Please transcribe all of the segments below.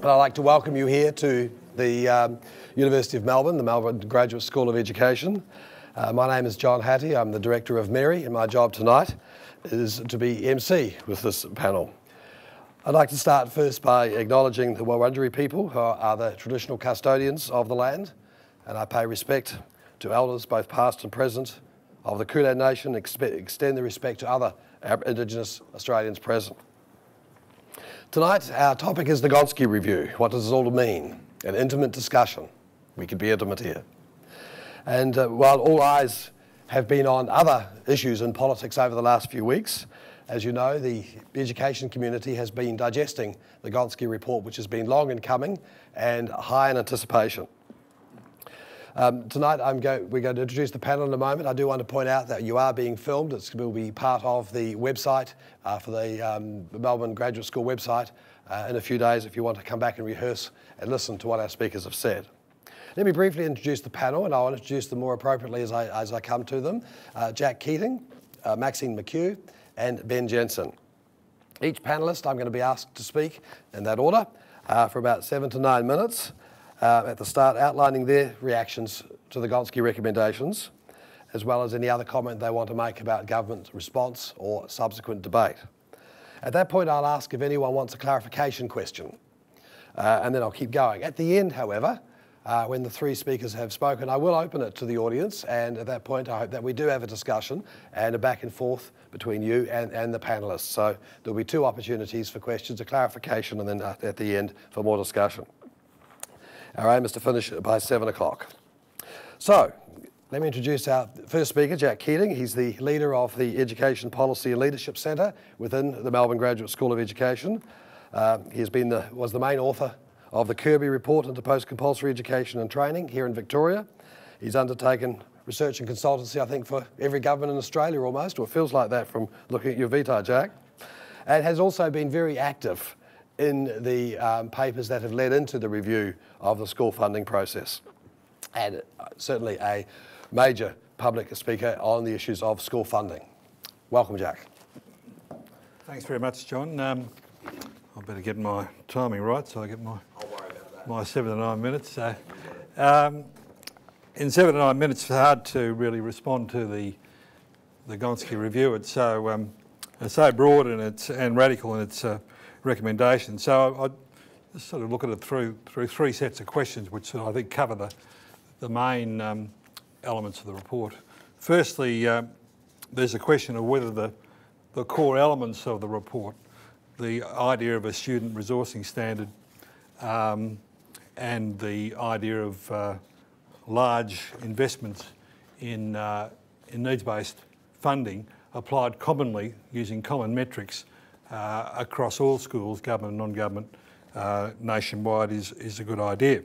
And I'd like to welcome you here to the University of Melbourne, the Melbourne Graduate School of Education. My name is John Hattie. I'm the Director of Mary, and my job tonight is to be MC with this panel. I'd like to start first by acknowledging the Wurundjeri people, who are the traditional custodians of the land, and I pay respect to elders, both past and present, of the Kulin Nation, extend the respect to other Indigenous Australians present. Tonight, our topic is the Gonski Review. What does it all mean? An intimate discussion. We could be intimate here. And while all eyes have been on other issues in politics over the last few weeks, as you know, the education community has been digesting the Gonski report, which has been long in coming and high in anticipation. Tonight, we're going to introduce the panel in a moment. I do want to point out that you are being filmed. It will be part of the website for the Melbourne Graduate School website in a few days if you want to come back and rehearse and listen to what our speakers have said. Let me briefly introduce the panel, and I'll introduce them more appropriately as I come to them. Jack Keating, Maxine McKew, and Ben Jensen. Each panellist I'm going to be asked to speak in that order for about 7 to 9 minutes. At the start, outlining their reactions to the Gonski recommendations, as well as any other comment they want to make about government response or subsequent debate. At that point, I'll ask if anyone wants a clarification question, and then I'll keep going. At the end, however, when the three speakers have spoken, I will open it to the audience, and at that point, I hope that we do have a discussion and a back and forth between you and the panellists. So there'll be 2 opportunities for questions, a clarification, and then at the end for more discussion. Our aim is to finish by 7 o'clock. So, let me introduce our first speaker, Jack Keating. He's the leader of the Education Policy and Leadership Centre within the Melbourne Graduate School of Education. He was the main author of the Kirby Report into Post-Compulsory Education and Training here in Victoria. He's undertaken research and consultancy, I think, for every government in Australia almost, or it feels like that from looking at your vitae, Jack, and has also been very active in the papers that have led into the review of the school funding process, and certainly a major public speaker on the issues of school funding. Welcome, Jack. Thanks very much, John. I better get my timing right so I get my 7 to 9 minutes. So, in 7 to 9 minutes, it's hard to really respond to the Gonski review. It's so broad and radical in its recommendation. So I just sort of look at it through 3 sets of questions, which I think cover the main elements of the report. Firstly, there's a question of whether the core elements of the report, the idea of a student resourcing standard and the idea of large investments in needs-based funding applied commonly using common metrics across all schools, government and non-government, nationwide is a good idea,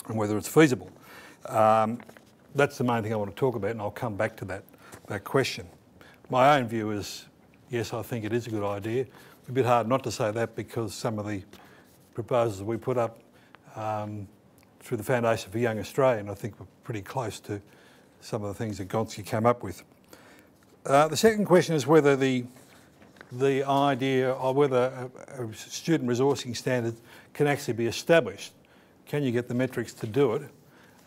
and whether it's feasible. That's the main thing I want to talk about, and I'll come back to that question. My own view is, yes, I think it is a good idea. A bit hard not to say that because some of the proposals we put up through the Foundation for Young Australian, I think were pretty close to some of the things that Gonski came up with. The second question is whether the idea of whether a student resourcing standard can actually be established. Can you get the metrics to do it?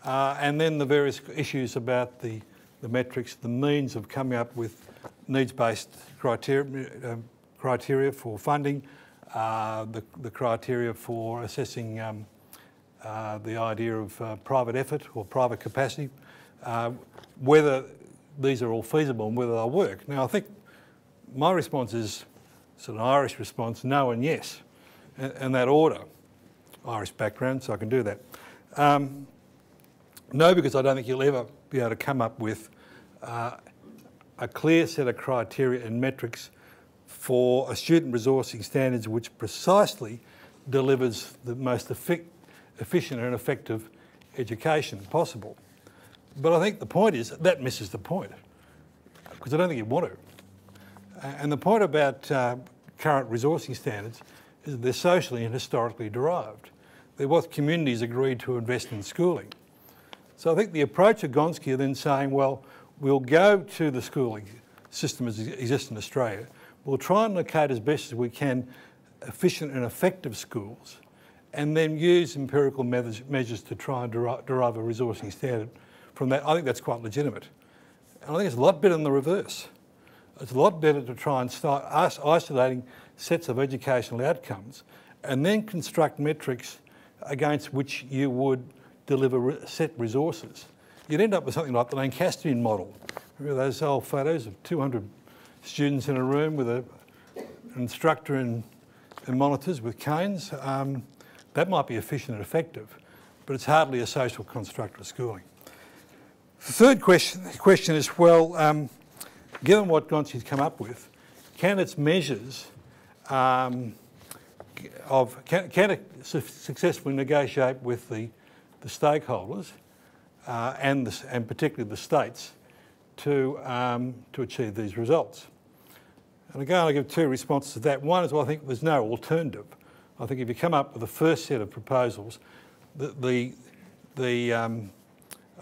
And then the various issues about the metrics, the means of coming up with needs-based criteria for funding, the criteria for assessing the idea of private effort or private capacity, whether these are all feasible and whether they'll work. Now, I think my response is sort of an Irish response, no and yes, in that order. Irish background, so I can do that. No, because I don't think you'll ever be able to come up with a clear set of criteria and metrics for a student resourcing standards which precisely delivers the most efficient and effective education possible. But I think the point is that misses the point, because I don't think you want to. And the point about current resourcing standards is that they're socially and historically derived. They're what communities agreed to invest in schooling. So I think the approach of Gonski then saying, well, we'll go to the schooling system as it exists in Australia, we'll try and locate as best as we can efficient and effective schools, and then use empirical measures to try and derive a resourcing standard from that. I think that's quite legitimate. And I think it's a lot better than the reverse. It's a lot better to try and start isolating sets of educational outcomes and then construct metrics against which you would deliver set resources. You'd end up with something like the Lancastrian model. Remember those old photos of 200 students in a room with an instructor and monitors with canes? That might be efficient and effective, but it's hardly a social construct of schooling. The third question is, well, given what Gonski's come up with, can its measures can it successfully negotiate with the stakeholders and particularly the states to achieve these results? And again, I'll give two responses to that. One is, well, I think there's no alternative. I think if you come up with the first set of proposals,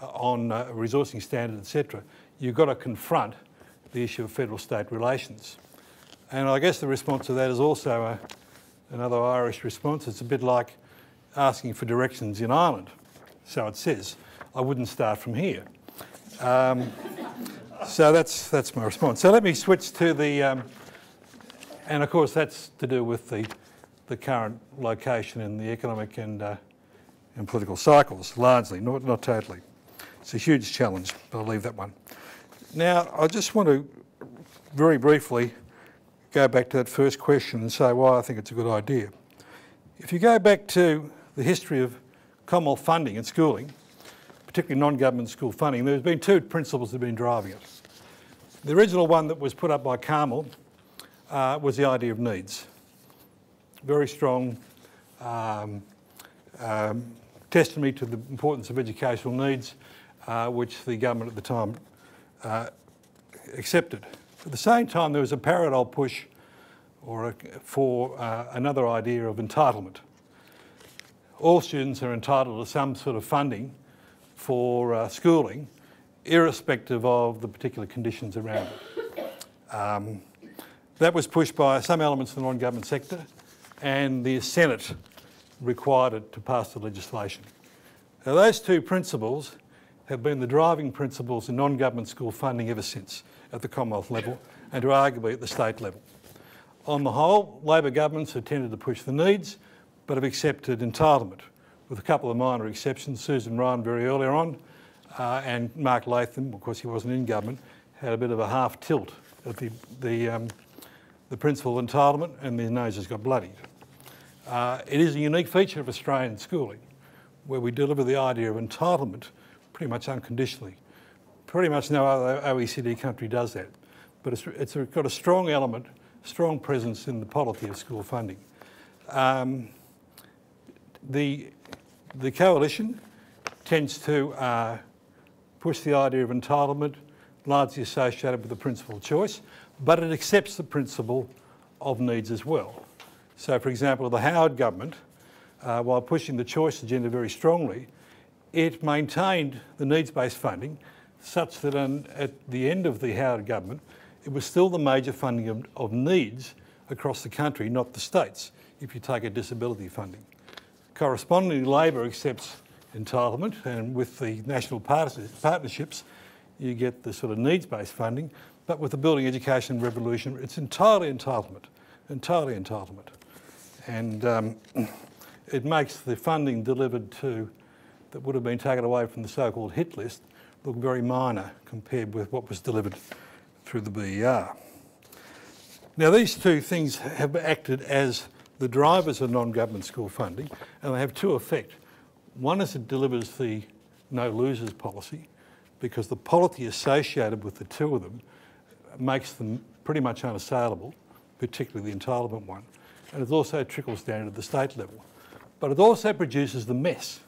on resourcing standards, etc., you've got to confront the issue of federal-state relations. And I guess the response to that is also another Irish response. It's a bit like asking for directions in Ireland. So it says, I wouldn't start from here. So that's my response. So let me switch to the, and of course that's to do with the current location in the economic and political cycles, largely, not totally. It's a huge challenge, but I'll leave that one. Now, I just want to very briefly go back to that first question and say why I think it's a good idea. If you go back to the history of Commonwealth funding and schooling, particularly non-government school funding, there's been two principles that have been driving it. The original one that was put up by Carmel was the idea of needs. Very strong testimony to the importance of educational needs, which the government at the time accepted. At the same time, there was a parallel push for another idea of entitlement. All students are entitled to some sort of funding for schooling, irrespective of the particular conditions around it. That was pushed by some elements of the non-government sector, and the Senate required it to pass the legislation. Now, those two principles have been the driving principles in non-government school funding ever since, at the Commonwealth level and to arguably at the state level. On the whole, Labor governments have tended to push the needs, but have accepted entitlement, with a couple of minor exceptions. Susan Ryan very earlier on, and Mark Latham, of course he wasn't in government, had a bit of a half tilt at the principle of entitlement, and their noses got bloodied. It is a unique feature of Australian schooling, where we deliver the idea of entitlement pretty much unconditionally. Pretty much no other OECD country does that, but it's got a strong element, strong presence in the polity of school funding. The coalition tends to push the idea of entitlement, largely associated with the principle of choice, but it accepts the principle of needs as well. So, for example, the Howard government, while pushing the choice agenda very strongly, it maintained the needs-based funding such that at the end of the Howard government, it was still the major funding of needs across the country, not the states, if you take a disability funding. Correspondingly, Labor accepts entitlement, and with the national partnerships, you get the sort of needs-based funding, but with the building education revolution, it's entirely entitlement. And it makes the funding delivered that would have been taken away from the so-called hit list look very minor compared with what was delivered through the BER. Now, these two things have acted as the drivers of non-government school funding, and they have two effects. One is it delivers the no losers policy, because the polity associated with the two of them makes them pretty much unassailable, particularly the entitlement one. And it also trickles down to the state level. But it also produces the mess,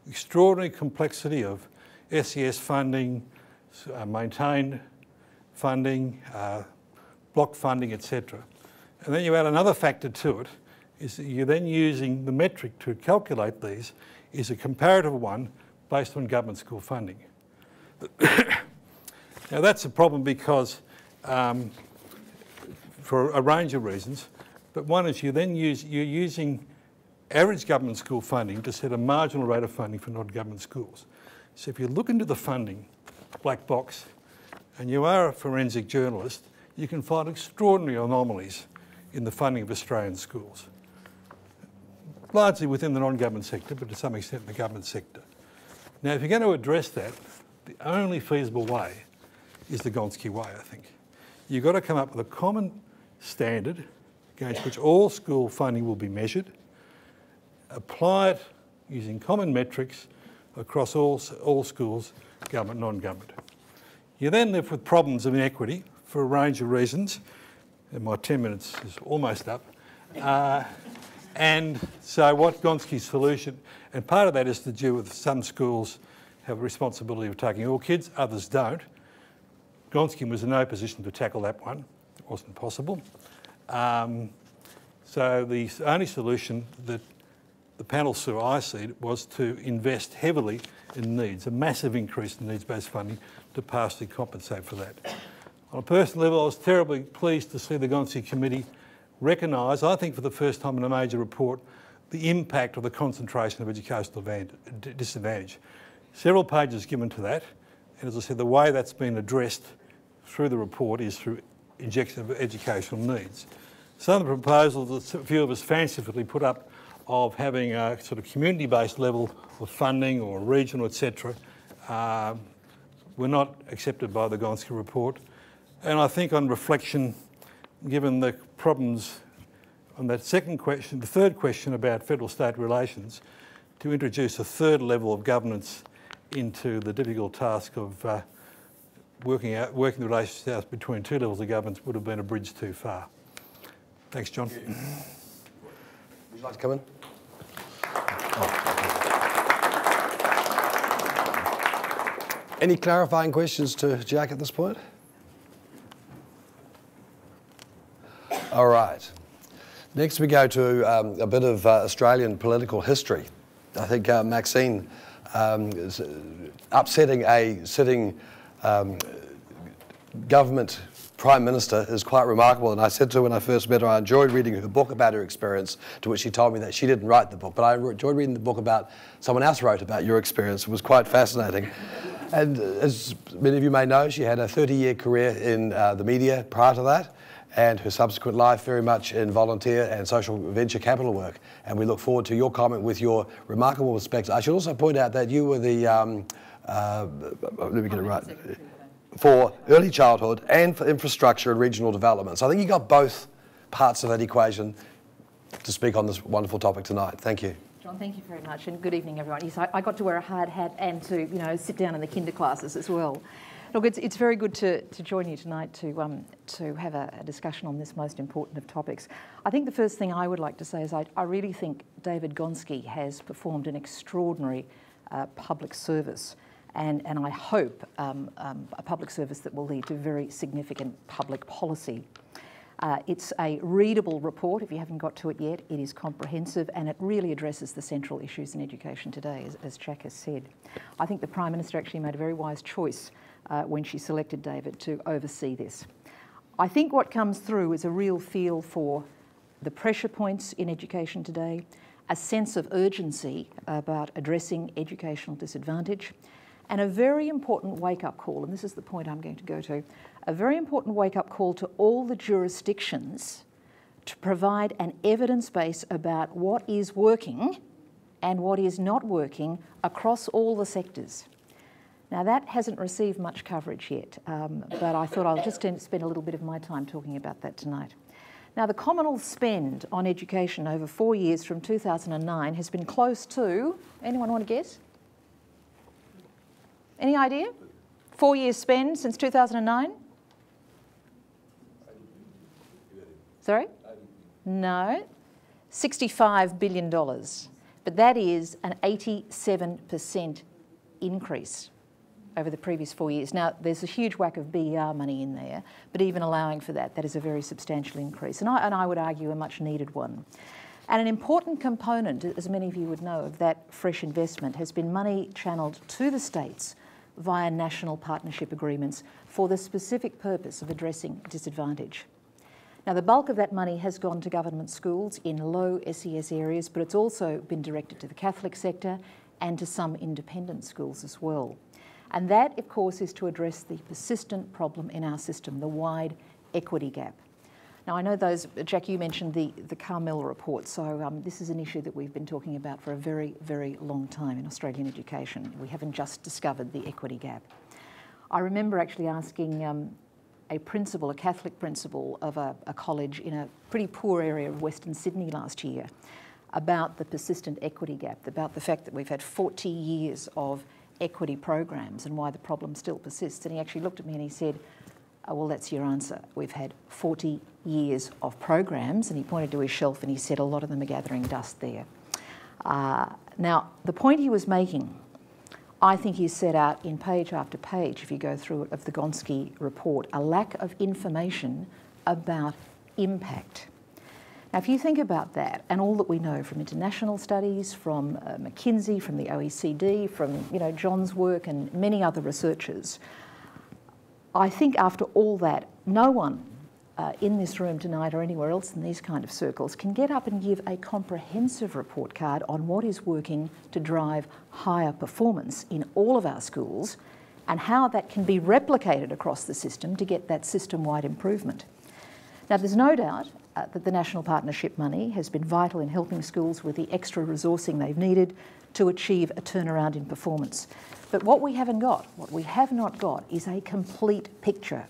extraordinary complexity of SES funding, maintained funding, block funding, etc. And then you add another factor to it, is that you're then using the metric to calculate these is a comparative one based on government school funding. Now that's a problem because, for a range of reasons, but one is you're using average government school funding to set a marginal rate of funding for non-government schools. So if you look into the funding black box and you are a forensic journalist, you can find extraordinary anomalies in the funding of Australian schools, largely within the non-government sector, but to some extent in the government sector. Now, if you're going to address that, the only feasible way is the Gonski way, I think. You've got to come up with a common standard against which all school funding will be measured, apply it using common metrics across all schools, government, non-government. You then live with problems of inequity for a range of reasons, and my 10 minutes is almost up. And so what Gonski's solution, and part of that is to do with some schools have a responsibility of taking all kids, others don't. Gonski was in no position to tackle that one. It wasn't possible. So the only solution that the panel saw I see was to invest heavily in needs, a massive increase in needs-based funding to partially compensate for that. On a personal level, I was terribly pleased to see the Gonski Committee recognise, I think for the first time in a major report, the impact of the concentration of educational disadvantage. Several pages given to that, and as I said, the way that's been addressed through the report is through injection of educational needs. Some of the proposals that a few of us fancifully put up of having a sort of community-based level of funding or regional, etc., were not accepted by the Gonski report. And I think on reflection, given the problems on that second question, the third question about federal-state relations, to introduce a third level of governance into the difficult task of working the relationship out between two levels of governance would have been a bridge too far. Thanks, John. Would you like to come in? Any clarifying questions to Jack at this point? All right. Next we go to a bit of Australian political history. I think Maxine is upsetting a sitting government Prime Minister is quite remarkable, and I said to her when I first met her I enjoyed reading her book about her experience, to which she told me that she didn't write the book, but I enjoyed reading the book about someone else wrote about your experience. It was quite fascinating. And as many of you may know, she had a 30-year career in the media prior to that, and her subsequent life very much in volunteer and social venture capital work. And we look forward to your comment with your remarkable perspective. I should also point out that you were the, let me get it right, for early childhood and for infrastructure and regional development. So I think you got both parts of that equation to speak on this wonderful topic tonight. Thank you. John, thank you very much, and good evening, everyone. Yes, I got to wear a hard hat and to, sit down in the kinder classes as well. Look, it's very good to join you tonight to have a discussion on this most important of topics. I think the first thing I would like to say is I really think David Gonski has performed an extraordinary public service, and I hope a public service that will lead to very significant public policy. It's a readable report. If you haven't got to it yet, it is comprehensive and it really addresses the central issues in education today, as Jack has said. I think the Prime Minister actually made a very wise choice when she selected David to oversee this. I think what comes through is a real feel for the pressure points in education today, a sense of urgency about addressing educational disadvantage, and a very important wake-up call, and this is the point I'm going to go to, a very important wake-up call to all the jurisdictions to provide an evidence base about what is working and what is not working across all the sectors. Now that hasn't received much coverage yet, but I thought I'll just spend a little bit of my time talking about that tonight. Now the Commonwealth spend on education over 4 years from 2009 has been close to, anyone want to guess? Any idea? 4 years spend since 2009? Sorry? No, $65 billion. But that is an 87% increase over the previous 4 years. Now, there's a huge whack of BER money in there, but even allowing for that, that is a very substantial increase. And I would argue a much needed one. And an important component, as many of you would know, of that fresh investment has been money channelled to the states via national partnership agreements for the specific purpose of addressing disadvantage. Now, the bulk of that money has gone to government schools in low SES areas, but it's also been directed to the Catholic sector and to some independent schools as well. And that, of course, is to address the persistent problem in our system, the wide equity gap. Now, I know Jack, you mentioned the Carmel report, so this is an issue that we've been talking about for a very, very long time in Australian education. We haven't just discovered the equity gap. I remember actually asking a principal, a Catholic principal of a college in a pretty poor area of Western Sydney last year about the persistent equity gap, about the fact that we've had 40 years of equity programs and why the problem still persists. And he actually looked at me and he said, oh, well, that's your answer. We've had 40 years of programs, and he pointed to his shelf and he said a lot of them are gathering dust there. Now, the point he was making, I think is set out in page after page, if you go through it, of the Gonski report, a lack of information about impact. Now, if you think about that and all that we know from international studies, from McKinsey, from the OECD, from John's work and many other researchers, I think after all that, no one in this room tonight or anywhere else in these kind of circles can get up and give a comprehensive report card on what is working to drive higher performance in all of our schools and how that can be replicated across the system to get that system-wide improvement. Now, there's no doubt that the National Partnership money has been vital in helping schools with the extra resourcing they've needed to achieve a turnaround in performance. But what we have not got is a complete picture,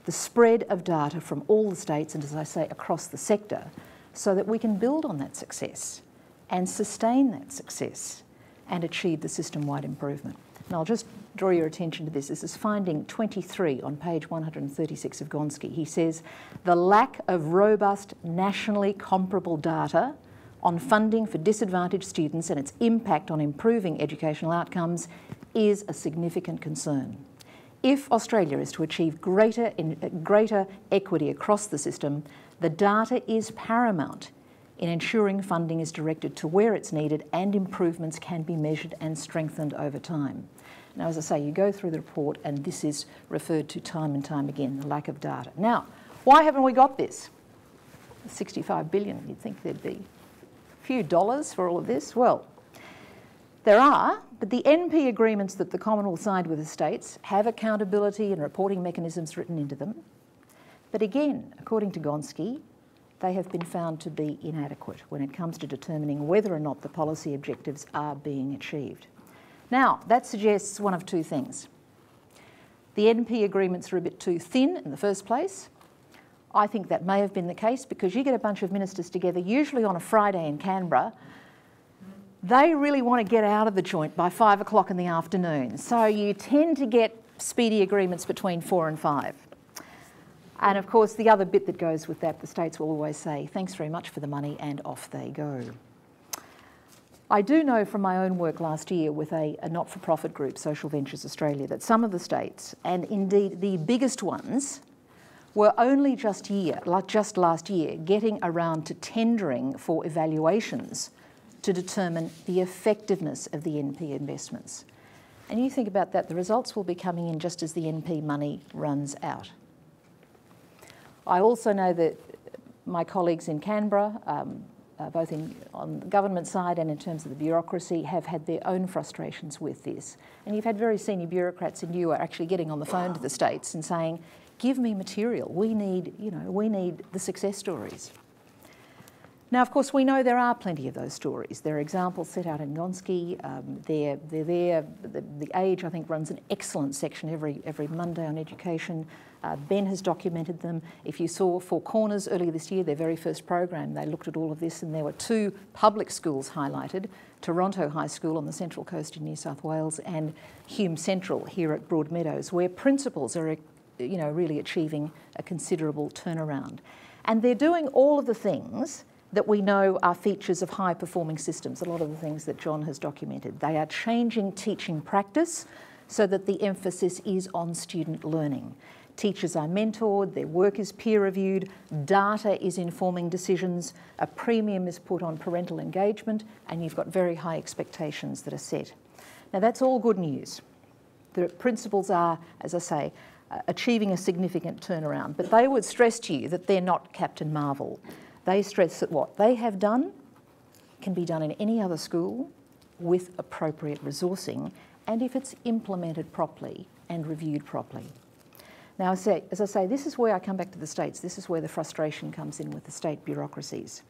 the spread of data from all the states and, as I say, across the sector, so that we can build on that success and sustain that success and achieve the system-wide improvement. And I'll just draw your attention to this. This is finding 23 on page 136 of Gonski. He says, the lack of robust, nationally comparable data on funding for disadvantaged students and its impact on improving educational outcomes is a significant concern. If Australia is to achieve greater equity across the system, the data is paramount in ensuring funding is directed to where it's needed and improvements can be measured and strengthened over time. Now, as I say, you go through the report and this is referred to time and time again, the lack of data. Now, why haven't we got this? 65 billion, you'd think there'd be a few dollars for all of this. Well, there are, but the NP agreements that the Commonwealth signed with the states have accountability and reporting mechanisms written into them. But again, according to Gonski, they have been found to be inadequate when it comes to determining whether or not the policy objectives are being achieved. Now, that suggests one of two things. The NP agreements are a bit too thin in the first place. I think that may have been the case because you get a bunch of ministers together, usually on a Friday in Canberra. They really want to get out of the joint by 5 o'clock in the afternoon. So you tend to get speedy agreements between 4 and 5. And of course, the other bit that goes with that, the states will always say, thanks very much for the money, and off they go. I do know from my own work last year with a not-for-profit group, Social Ventures Australia, that some of the states, and indeed the biggest ones, were only just last year getting around to tendering for evaluations to determine the effectiveness of the NP investments. And you think about that, the results will be coming in just as the NP money runs out. I also know that my colleagues in Canberra, both on the government side and in terms of the bureaucracy, have had their own frustrations with this. And you've had very senior bureaucrats in you are actually getting on the phone to the states and saying, give me material. We need the success stories. Now, of course, we know there are plenty of those stories. There are examples set out in Gonski. They're there. The Age, I think, runs an excellent section every Monday on education. Ben has documented them. If you saw Four Corners earlier this year, their very first program, they looked at all of this, and there were 2 public schools highlighted, Toronto High School on the Central Coast in New South Wales and Hume Central here at Broadmeadows, where principals are really achieving a considerable turnaround. And they're doing all of the things that we know are features of high-performing systems, a lot of the things that John has documented. They are changing teaching practice so that the emphasis is on student learning. Teachers are mentored, their work is peer-reviewed, data is informing decisions, a premium is put on parental engagement, and you've got very high expectations that are set. Now, that's all good news. The principals are, as I say, achieving a significant turnaround. But they would stress to you that they're not Captain Marvel. They stress that what they have done can be done in any other school with appropriate resourcing and if it's implemented properly and reviewed properly. Now, as I say, this is where I come back to the states. This is where the frustration comes in with the state bureaucracies.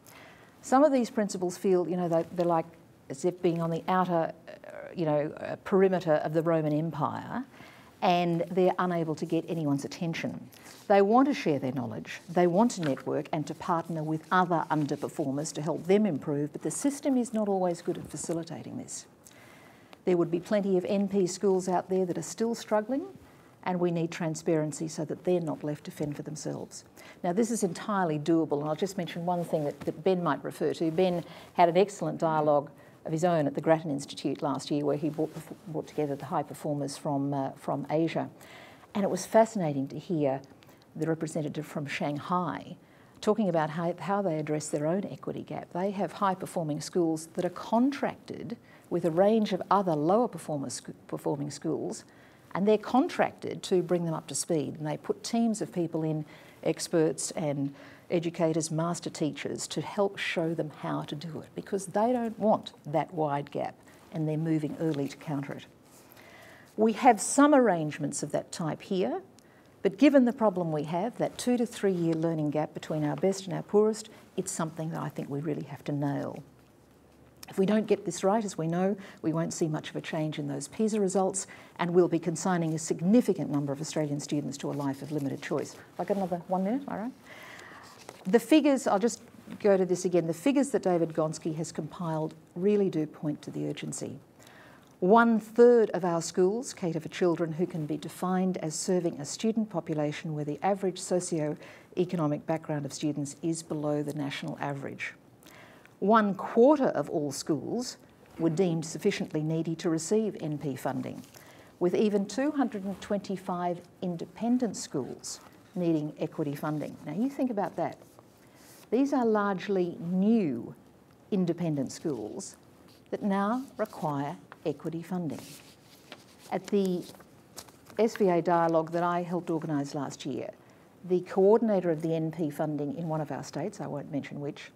Some of these principals feel, you know, they're like as if being on the outer, perimeter of the Roman Empire, and they're unable to get anyone's attention. They want to share their knowledge, they want to network and to partner with other underperformers to help them improve, but the system is not always good at facilitating this. There would be plenty of NP schools out there that are still struggling, and we need transparency so that they're not left to fend for themselves. Now, this is entirely doable, and I'll just mention one thing that Ben might refer to. Ben had an excellent dialogue of his own at the Grattan Institute last year, where he brought together the high performers from Asia. And it was fascinating to hear the representative from Shanghai talking about how they address their own equity gap. They have high-performing schools that are contracted with a range of other lower performing schools, and they're contracted to bring them up to speed. And they put teams of people in, experts and educators, master teachers, to help show them how to do it, because they don't want that wide gap, and they're moving early to counter it. We have some arrangements of that type here, but given the problem we have, that 2 to 3 year learning gap between our best and our poorest, it's something that I think we really have to nail. If we don't get this right, as we know, we won't see much of a change in those PISA results, and we'll be consigning a significant number of Australian students to a life of limited choice. I've got another 1 minute, all right? The figures, I'll just go to this again, the figures that David Gonski has compiled really do point to the urgency. 1/3 of our schools cater for children who can be defined as serving a student population where the average socio-economic background of students is below the national average. 1/4 of all schools were deemed sufficiently needy to receive NP funding, with even 225 independent schools needing equity funding. Now you think about that. These are largely new independent schools that now require equity funding. At the SVA dialogue that I helped organise last year, the coordinator of the NP funding in one of our states, I won't mention which,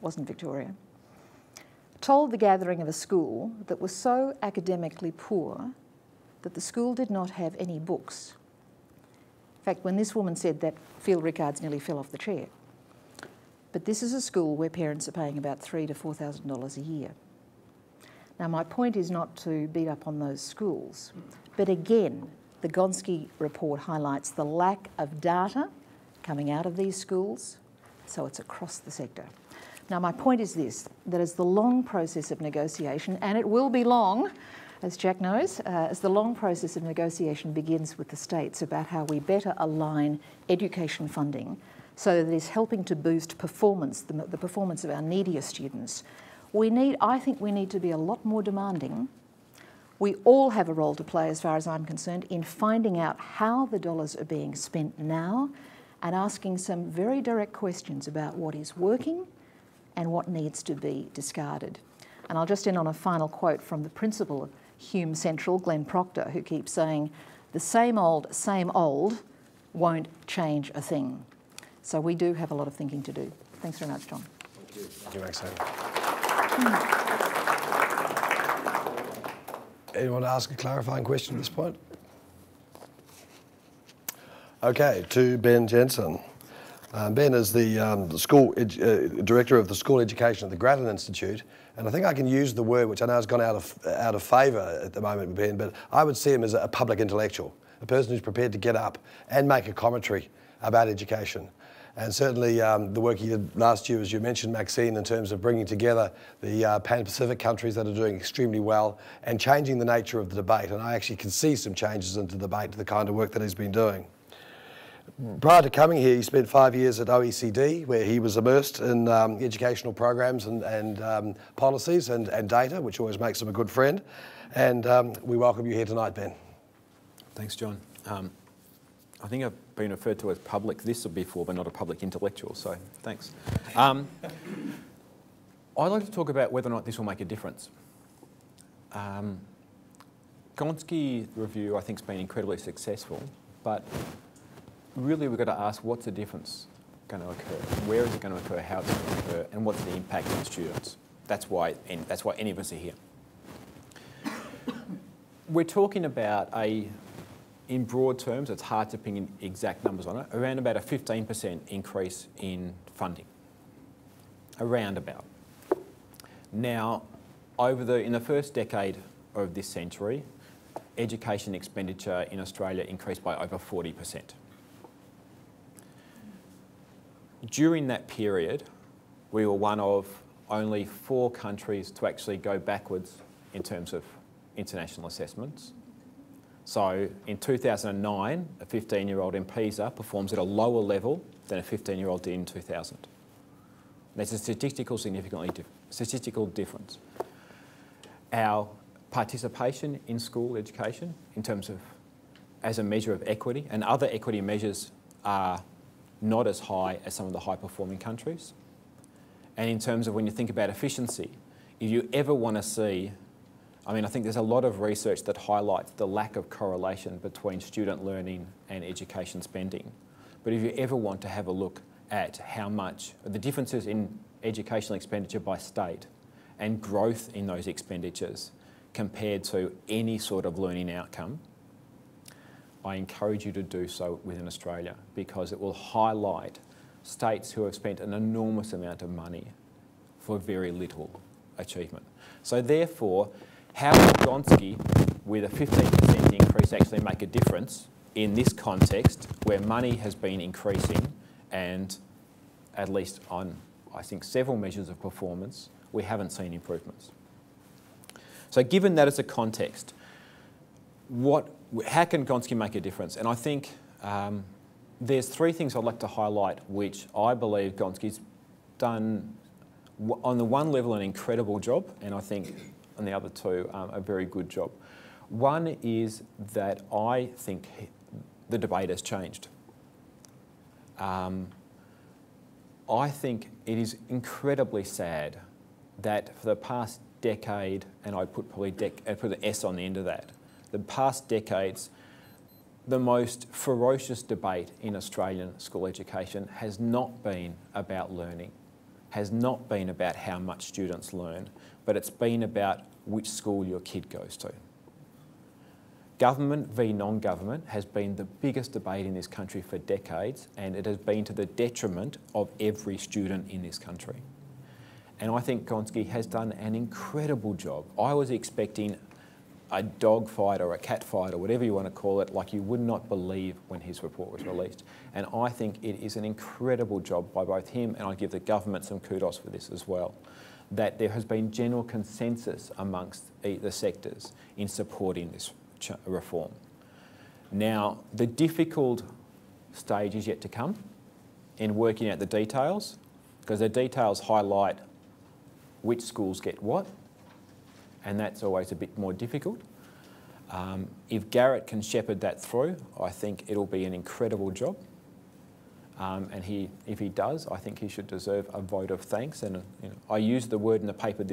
wasn't Victoria, told the gathering of a school that was so academically poor that the school did not have any books. In fact, when this woman said that, Phil Rickards nearly fell off the chair. But this is a school where parents are paying about $3,000 to $4,000 a year. Now, my point is not to beat up on those schools, but again, the Gonski report highlights the lack of data coming out of these schools, so it's across the sector. Now, my point is this, that as the long process of negotiation, and it will be long, as Jack knows, as the long process of negotiation begins with the states about how we better align education funding so that it is helping to boost performance, the performance of our needier students, I think we need to be a lot more demanding. We all have a role to play, as far as I'm concerned, in finding out how the dollars are being spent now and asking some very direct questions about what is working and what needs to be discarded. And I'll just end on a final quote from the principal of Hume Central, Glenn Proctor, who keeps saying, "The same old won't change a thing." So we do have a lot of thinking to do. Thanks very much, John. Thank you, Maxine. Anyone ask a clarifying question at this point? Okay, to Ben Jensen. Ben is the director of the school education at the Grattan Institute, and I think I can use the word, which I know has gone out of favour at the moment, Ben, but I would see him as a public intellectual, a person who's prepared to get up and make a commentary about education. And certainly the work he did last year, as you mentioned, Maxine, in terms of bringing together the Pan-Pacific countries that are doing extremely well and changing the nature of the debate. And I actually can see some changes into the debate, the kind of work that he's been doing. Prior to coming here, he spent 5 years at OECD, where he was immersed in educational programs and policies and data, which always makes him a good friend. And we welcome you here tonight, Ben. Thanks, John. I think I've been referred to as public this before, but not a public intellectual, so thanks. I'd like to talk about whether or not this will make a difference. Gonski review, I think, has been incredibly successful, but really we've got to ask, what's the difference going to occur? Where is it going to occur? How it's going to occur? And what's the impact on students? That's why any of us are here. We're talking about in broad terms, it's hard to pin exact numbers on it, around about a 15% increase in funding. Around about. Now, in the first decade of this century, education expenditure in Australia increased by over 40%. During that period, we were one of only 4 countries to actually go backwards in terms of international assessments. So in 2009, a 15-year-old in PISA performs at a lower level than a 15-year-old did in 2000. There's a statistical difference. Our participation in school education, in terms of as a measure of equity, and other equity measures are not as high as some of the high-performing countries. And in terms of when you think about efficiency, if you ever want to see, I think there's a lot of research that highlights the lack of correlation between student learning and education spending. But if you ever want to have a look at how much, the differences in educational expenditure by state and growth in those expenditures compared to any sort of learning outcome, I encourage you to do so within Australia, because it will highlight states who have spent an enormous amount of money for very little achievement. So therefore, how will Gonski, with a 15% increase, actually make a difference in this context where money has been increasing and, at least on, I think, several measures of performance, we haven't seen improvements? So given that as a context, how can Gonski make a difference? And I think there's 3 things I'd like to highlight which I believe Gonski's done, on the one level, an incredible job, and I think on the other 2, a very good job. One is that I think the debate has changed. I think it is incredibly sad that for the past decade, and I put an S on the end of that, the past decades, the most ferocious debate in Australian school education has not been about learning, has not been about how much students learn, but it's been about which school your kid goes to. Government v non-government has been the biggest debate in this country for decades, and it has been to the detriment of every student in this country. And I think Gonski has done an incredible job. I was expecting a dog fight or a cat fight or whatever you want to call it, like you would not believe when his report was released. And I think it is an incredible job by both him, and I give the government some kudos for this as well, that there has been general consensus amongst the sectors in supporting this reform. Now, the difficult stage is yet to come in working out the details, because the details highlight which schools get what, and that's always a bit more difficult. If Garrett can shepherd that through, I think it'll be an incredible job. And if he does, I think he should deserve a vote of thanks. And I used the word in the paper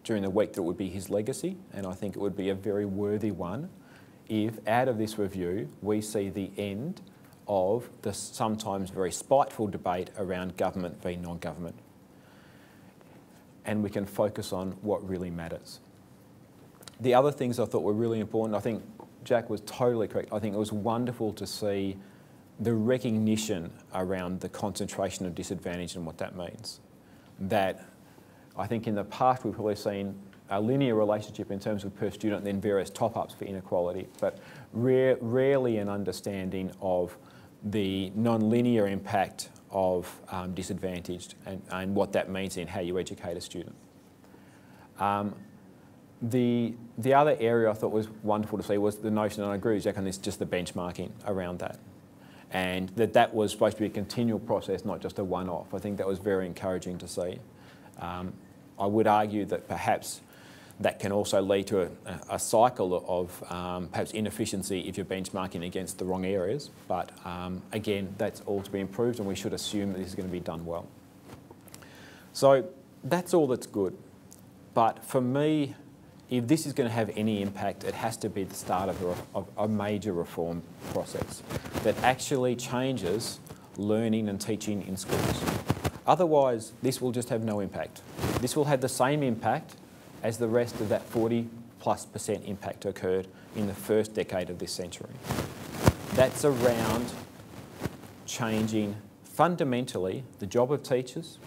during the week that it would be his legacy, and I think it would be a very worthy one if, out of this review, we see the end of the sometimes very spiteful debate around government v non-government, and we can focus on what really matters. The other things I thought were really important, I think Jack was totally correct. I think it was wonderful to see the recognition around the concentration of disadvantage and what that means. That I think in the past we've probably seen a linear relationship in terms of per student and then various top-ups for inequality, but rarely an understanding of the non-linear impact of disadvantaged and what that means in how you educate a student. The other area I thought was wonderful to see was the notion, and I agree with Jack on this, just the benchmarking around that. And that was supposed to be a continual process, not just a one-off. I think that was very encouraging to see. I would argue that perhaps that can also lead to a cycle of perhaps inefficiency if you're benchmarking against the wrong areas. But again, that's all to be improved, and we should assume that this is going to be done well. So that's all that's good. But for me, if this is going to have any impact, it has to be the start of a major reform process that actually changes learning and teaching in schools. Otherwise, this will just have no impact. This will have the same impact as the rest of that 40+% impact occurred in the first decade of this century. That's around changing fundamentally the job of teachers,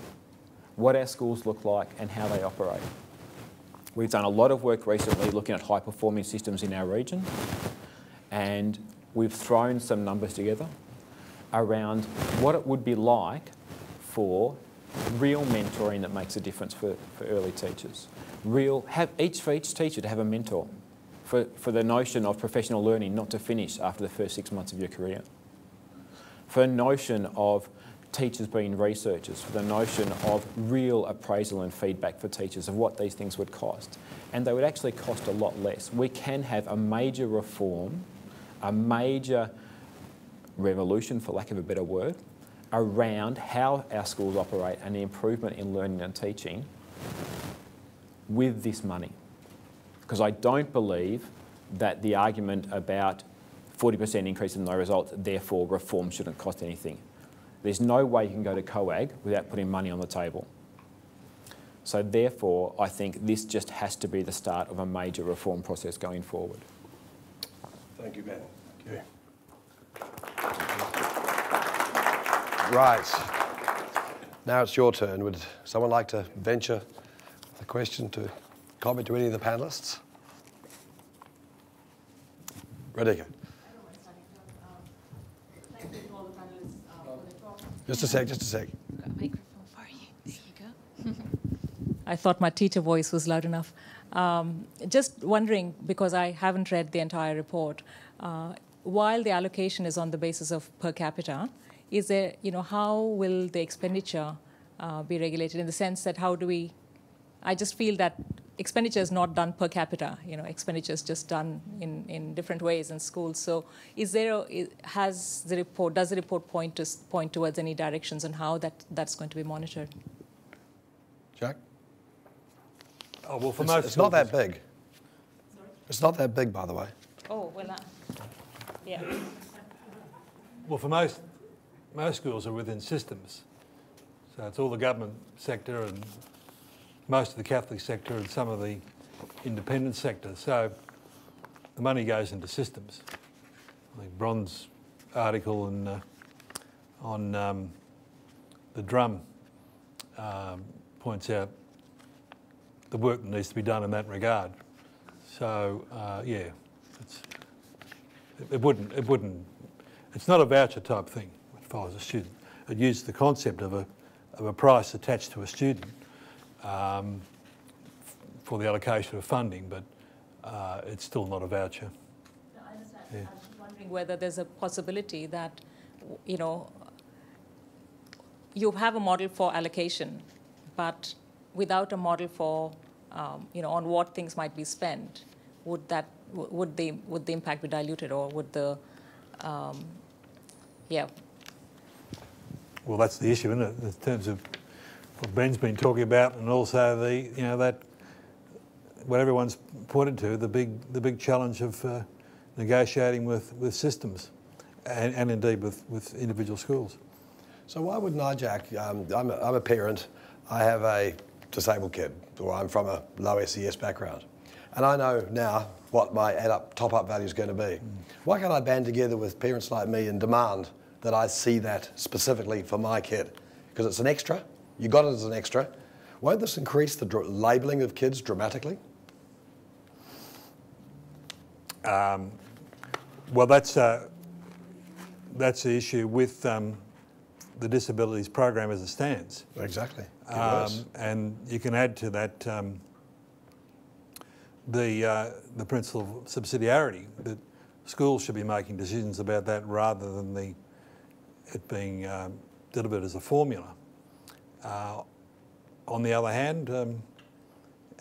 what our schools look like and how they operate. We've done a lot of work recently looking at high-performing systems in our region, and we've thrown some numbers together around what it would be like for real mentoring that makes a difference for early teachers. For each teacher to have a mentor, for the notion of professional learning not to finish after the first 6 months of your career, for a notion of teachers being researchers, for the notion of real appraisal and feedback for teachers of what these things would cost. And they would actually cost a lot less. We can have a major reform, a major revolution, for lack of a better word, around how our schools operate and the improvement in learning and teaching with this money. Because I don't believe that the argument about 40% increase in the results, therefore reform shouldn't cost anything. There's no way you can go to COAG without putting money on the table. So therefore, I think this just has to be the start of a major reform process going forward. Thank you, Ben. Thank you. Right. Now it's your turn. Would someone like to venture with a question to comment to any of the panellists? Radhika. Just a sec. Got a microphone for you. There you go. I thought my teacher voice was loud enough. Just wondering, because I haven't read the entire report, while the allocation is on the basis of per capita, is there, how will the expenditure be regulated in the sense that I just feel that expenditure is not done per capita, expenditure is just done in different ways in schools. So does the report point towards any directions on how that's going to be monitored? Jack? Oh, well, for most it's not that big. Sorry? It's not that big, by the way. Oh, well, yeah. Well, for most schools are within systems. So it's all the government sector and most of the Catholic sector and some of the independent sector. So the money goes into systems. I think Bron's article on the drum points out the work that needs to be done in that regard. So yeah, it's not a voucher type thing. It follows a student. It uses the concept of a price attached to a student for the allocation of funding, but it's still not a voucher. No, I understand. Yeah. I'm just wondering whether there's a possibility that, you have a model for allocation, but without a model for, on what things might be spent, would the impact be diluted, or would the, yeah? Well, that's the issue, isn't it, in terms of what Ben's been talking about, and also that what everyone's pointed to, the big challenge of negotiating with systems, and indeed with individual schools. So why wouldn't I, Jack? I'm a parent. I have a disabled kid, or I'm from a low SES background, and I know now what my top-up value is going to be. Why can't I band together with parents like me and demand that I see that specifically for my kid? Because it's an extra. You got it as an extra. Won't this increase the labelling of kids dramatically? Well, that's the issue with the disabilities program as it stands. Exactly. And you can add to that the principle of subsidiarity, that schools should be making decisions about that rather than it being delivered as a formula. On the other hand,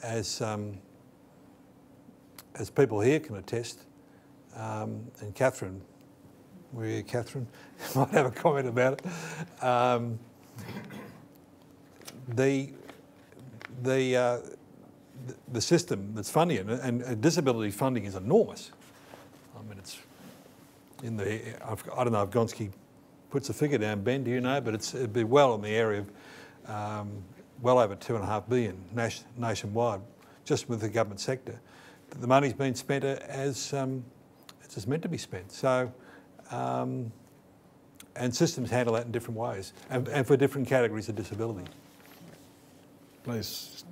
as people here can attest, and Catherine, Catherine might have a comment about it. the system that's funding it, and disability funding is enormous. I mean, it's in the, I don't know if Gonski puts a figure down, Ben, do you know? But it'd be well in the area of well over $2.5 billion nationwide, just with the government sector. The money's been spent as it's meant to be spent. So, and systems handle that in different ways, and for different categories of disability. Please.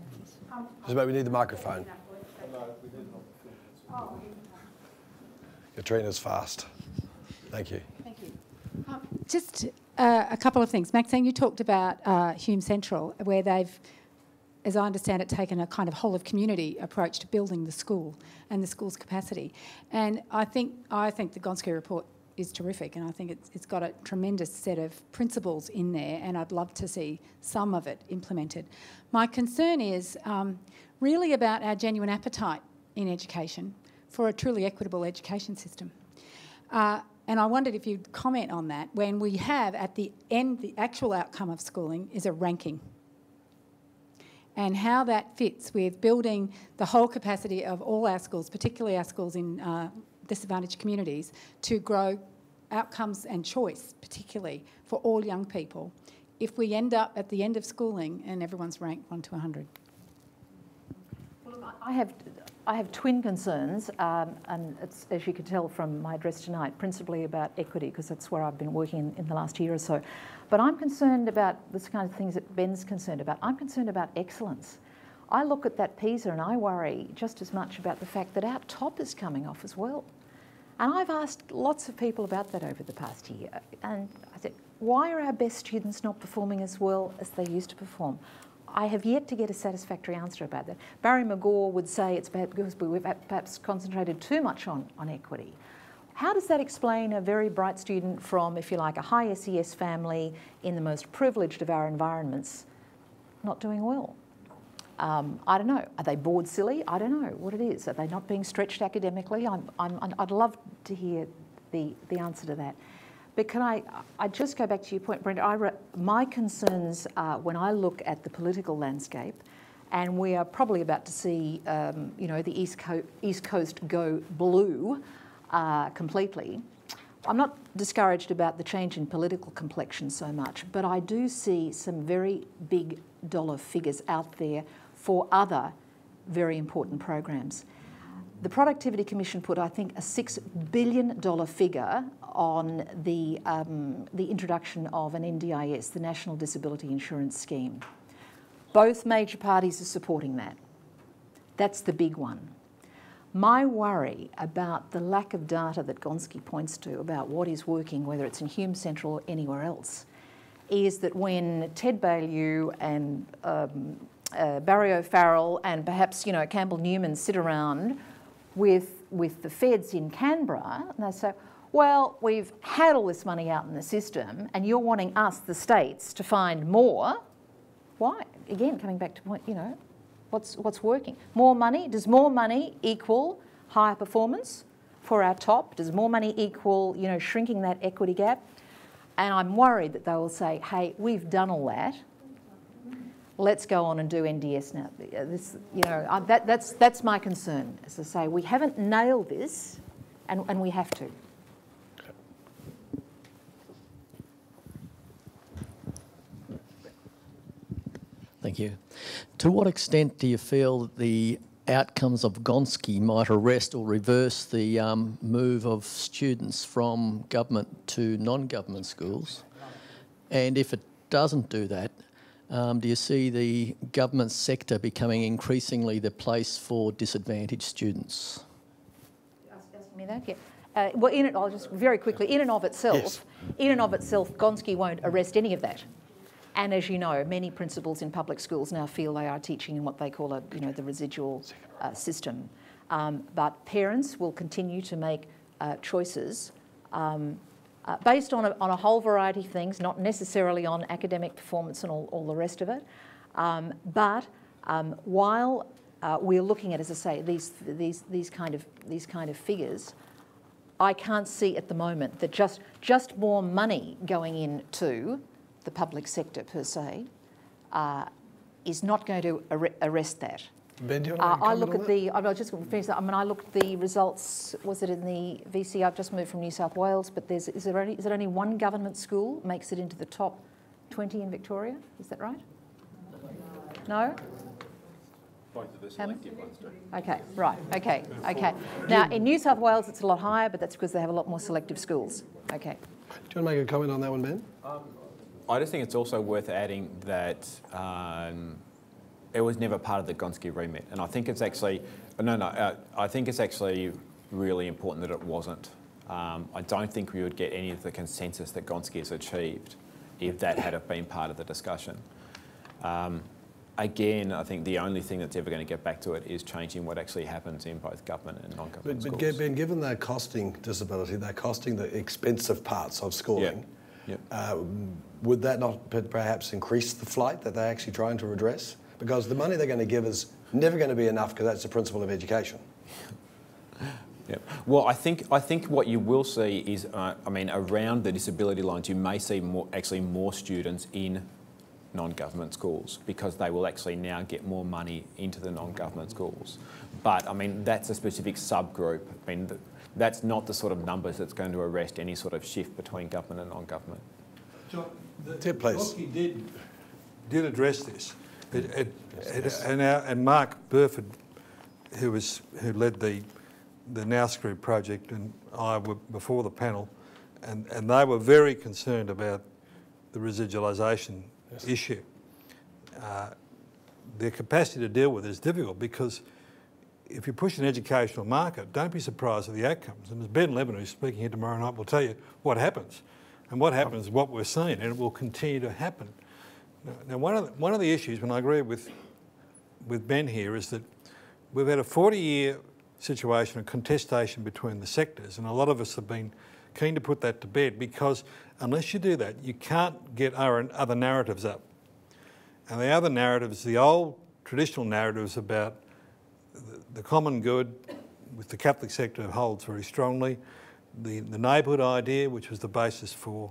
We need the microphone. Katrina's fast. Thank you. Thank you. Just a couple of things. Maxine, you talked about Hume Central, where they've, as I understand it, taken a kind of whole of community approach to building the school and the school's capacity. And I think the Gonski report is terrific, and I think it's got a tremendous set of principles in there, and I'd love to see some of it implemented. My concern is really about our genuine appetite in education for a truly equitable education system. And I wondered if you'd comment on that when we have at the end, the actual outcome of schooling is a ranking, and how that fits with building the whole capacity of all our schools, particularly our schools in disadvantaged communities, to grow outcomes and choice, particularly for all young people, if we end up at the end of schooling and everyone's ranked 1 to 100. Well, look, I have twin concerns, and it's, as you could tell from my address tonight, principally about equity, because that's where I've been working in the last year or so. But I'm concerned about this kind of things that Ben's concerned about. I'm concerned about excellence. I look at that PISA and I worry just as much about the fact that our top is coming off as well. And I've asked lots of people about that over the past year. And I said, why are our best students not performing as well as they used to perform? I have yet to get a satisfactory answer about that. Barry McGaw would say it's because we've perhaps concentrated too much on equity. How does that explain a very bright student from, if you like, a high SES family in the most privileged of our environments not doing well? I don't know. Are they bored silly? I don't know what it is. Are they not being stretched academically? I'd love to hear the answer to that. But can I just go back to your point, Brenda? My concerns are when I look at the political landscape, and we are probably about to see, you know, the East Coast go blue completely. I'm not discouraged about the change in political complexion so much, but I do see some very big dollar figures out there for other very important programs. The Productivity Commission put, I think, a $6 billion figure on the introduction of an NDIS, the National Disability Insurance Scheme. Both major parties are supporting that. That's the big one. My worry about the lack of data that Gonski points to about what is working, whether it's in Hume Central or anywhere else, is that when Ted Baillieu and Barry O'Farrell and perhaps, you know, Campbell Newman sit around with the feds in Canberra, and they say, well, we've had all this money out in the system and you're wanting us, the states, to find more. Why? Again, coming back to point, you know, what's working? More money? Does more money equal higher performance for our top? Does more money equal, you know, shrinking that equity gap? And I'm worried that they will say, hey, we've done all that. Let's go on and do NDS now. This, you know, that's my concern. As I say, we haven't nailed this, and we have to. Thank you. To what extent do you feel that the outcomes of Gonski might arrest or reverse the move of students from government to non-government schools? And if it doesn't do that, do you see the government sector becoming increasingly the place for disadvantaged students? Asking me that? Yeah. Well, I'll just very quickly, in and of itself, Gonski won't arrest any of that. And as you know, many principals in public schools now feel they are teaching in what they call the residual system. But parents will continue to make choices based on a whole variety of things, not necessarily on academic performance and all the rest of it. But while we're looking at, as I say, these kind of figures, I can't see at the moment that just more money going into the public sector per se is not going to arrest that. Ben, do you want to I look at the, I'll just finish that. I mean, I looked at the results, was it in the VC? I've just moved from New South Wales, but is there only one government school makes it into the top 20 in Victoria? Is that right? No? Both of the selective ones do. Okay, right, okay. Now, in New South Wales, it's a lot higher, but that's because they have a lot more selective schools. Okay. Do you want to make a comment on that one, Ben? I just think it's also worth adding that it was never part of the Gonski remit, and I think it's actually I think it's actually really important that it wasn't. I don't think we would get any of the consensus that Gonski has achieved if that had been part of the discussion. Again, I think the only thing that's ever going to get back to it is changing what actually happens in both government and non-government schools. But Ben, given they're costing disability, they're costing the expensive parts of schooling, would that not perhaps increase the flight that they're actually trying to redress? Because the money they're going to give is never going to be enough, because that's the principle of education. Yep. Well, I think what you will see is, I mean, around the disability lines, you may see more students in non-government schools, because they will actually now get more money into the non-government schools. But I mean, that's a specific subgroup. I mean, that's not the sort of numbers that's going to arrest any sort of shift between government and non-government. John, Tip, please. Gonski did address this, and Mark Burford, who led the Nous Group project, and I were before the panel, and they were very concerned about the residualisation issue. Their capacity to deal with it is difficult, because if you push an educational market, don't be surprised at the outcomes. And as Ben Levin, who's speaking here tomorrow night, will tell you what happens. And what happens is what we're seeing, and it will continue to happen. Now one of the issues, and I agree with Ben here, is that we've had a 40-year situation of contestation between the sectors, and a lot of us have been keen to put that to bed, because unless you do that, you can't get other narratives up. And the other narratives, the old traditional narratives about the common good, which the Catholic sector holds very strongly, the neighbourhood idea, which was the basis for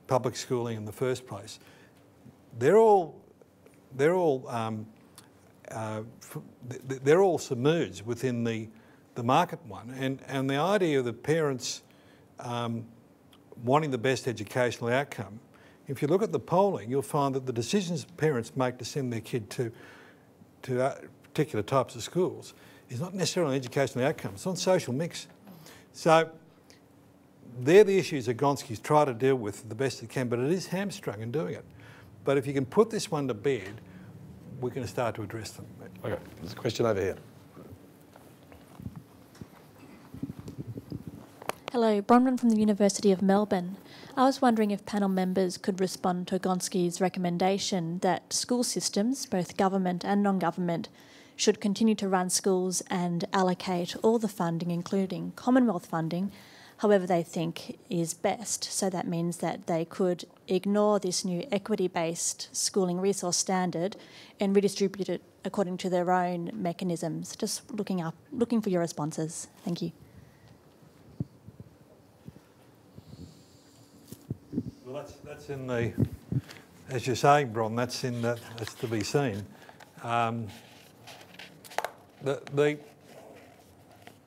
public schooling in the first place, they're all submerged within the market one, and the idea of the parents wanting the best educational outcome. If you look at the polling, you'll find that the decisions parents make to send their kid to particular types of schools is not necessarily an educational outcome, it's on social mix. So they're the issues that Gonski's try to deal with the best it can, but it is hamstrung in doing it. But if you can put this one to bed, we're going to start to address them. Okay, there's a question over here. Hello, Bronwyn from the University of Melbourne. I was wondering if panel members could respond to Gonski's recommendation that school systems, both government and non-government, should continue to run schools and allocate all the funding, including Commonwealth funding, however they think is best. So that means that they could ignore this new equity-based schooling resource standard and redistribute it according to their own mechanisms. Just looking for your responses. Thank you. Well, that's in the, as you're saying, Bron, that's to be seen.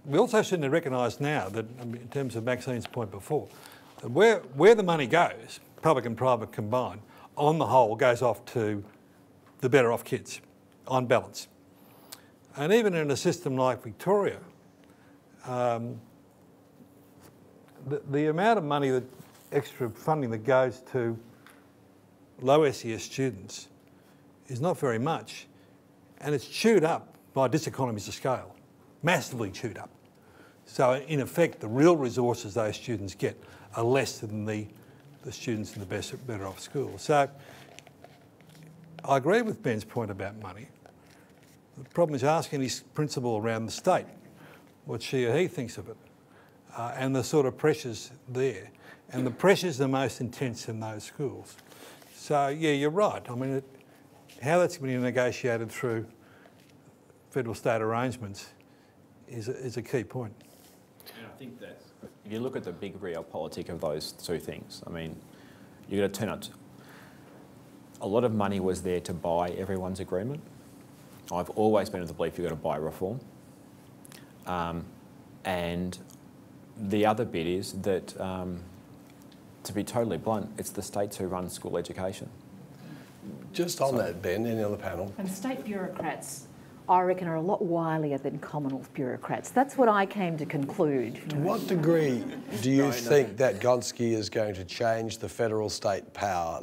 We also shouldn't recognise now that, in terms of Maxine's point before, that where the money goes, public and private combined, on the whole goes off to the better off kids, on balance. And even in a system like Victoria, the amount of money, that extra funding that goes to low SES students is not very much, and it's chewed up by diseconomies of scale, massively chewed up. So in effect, the real resources those students get are less than the students in the better off schools. So I agree with Ben's point about money. The problem is asking his principal around the state what she or he thinks of it, and the sort of pressures there. And the pressures are most intense in those schools. So yeah, you're right. I mean, how that's going to be negotiated through federal-state arrangements is a key point. And I think that if you look at the big realpolitik of those two things, I mean, you've got to turn up. A lot of money was there to buy everyone's agreement. I've always been of the belief you've got to buy reform. And the other bit is that, to be totally blunt, it's the states who run school education. Just on that, Ben, any other panel? And state bureaucrats, I reckon, are a lot wilier than Commonwealth bureaucrats. That's what I came to conclude. To what degree do you think that Gonski is going to change the federal-state power?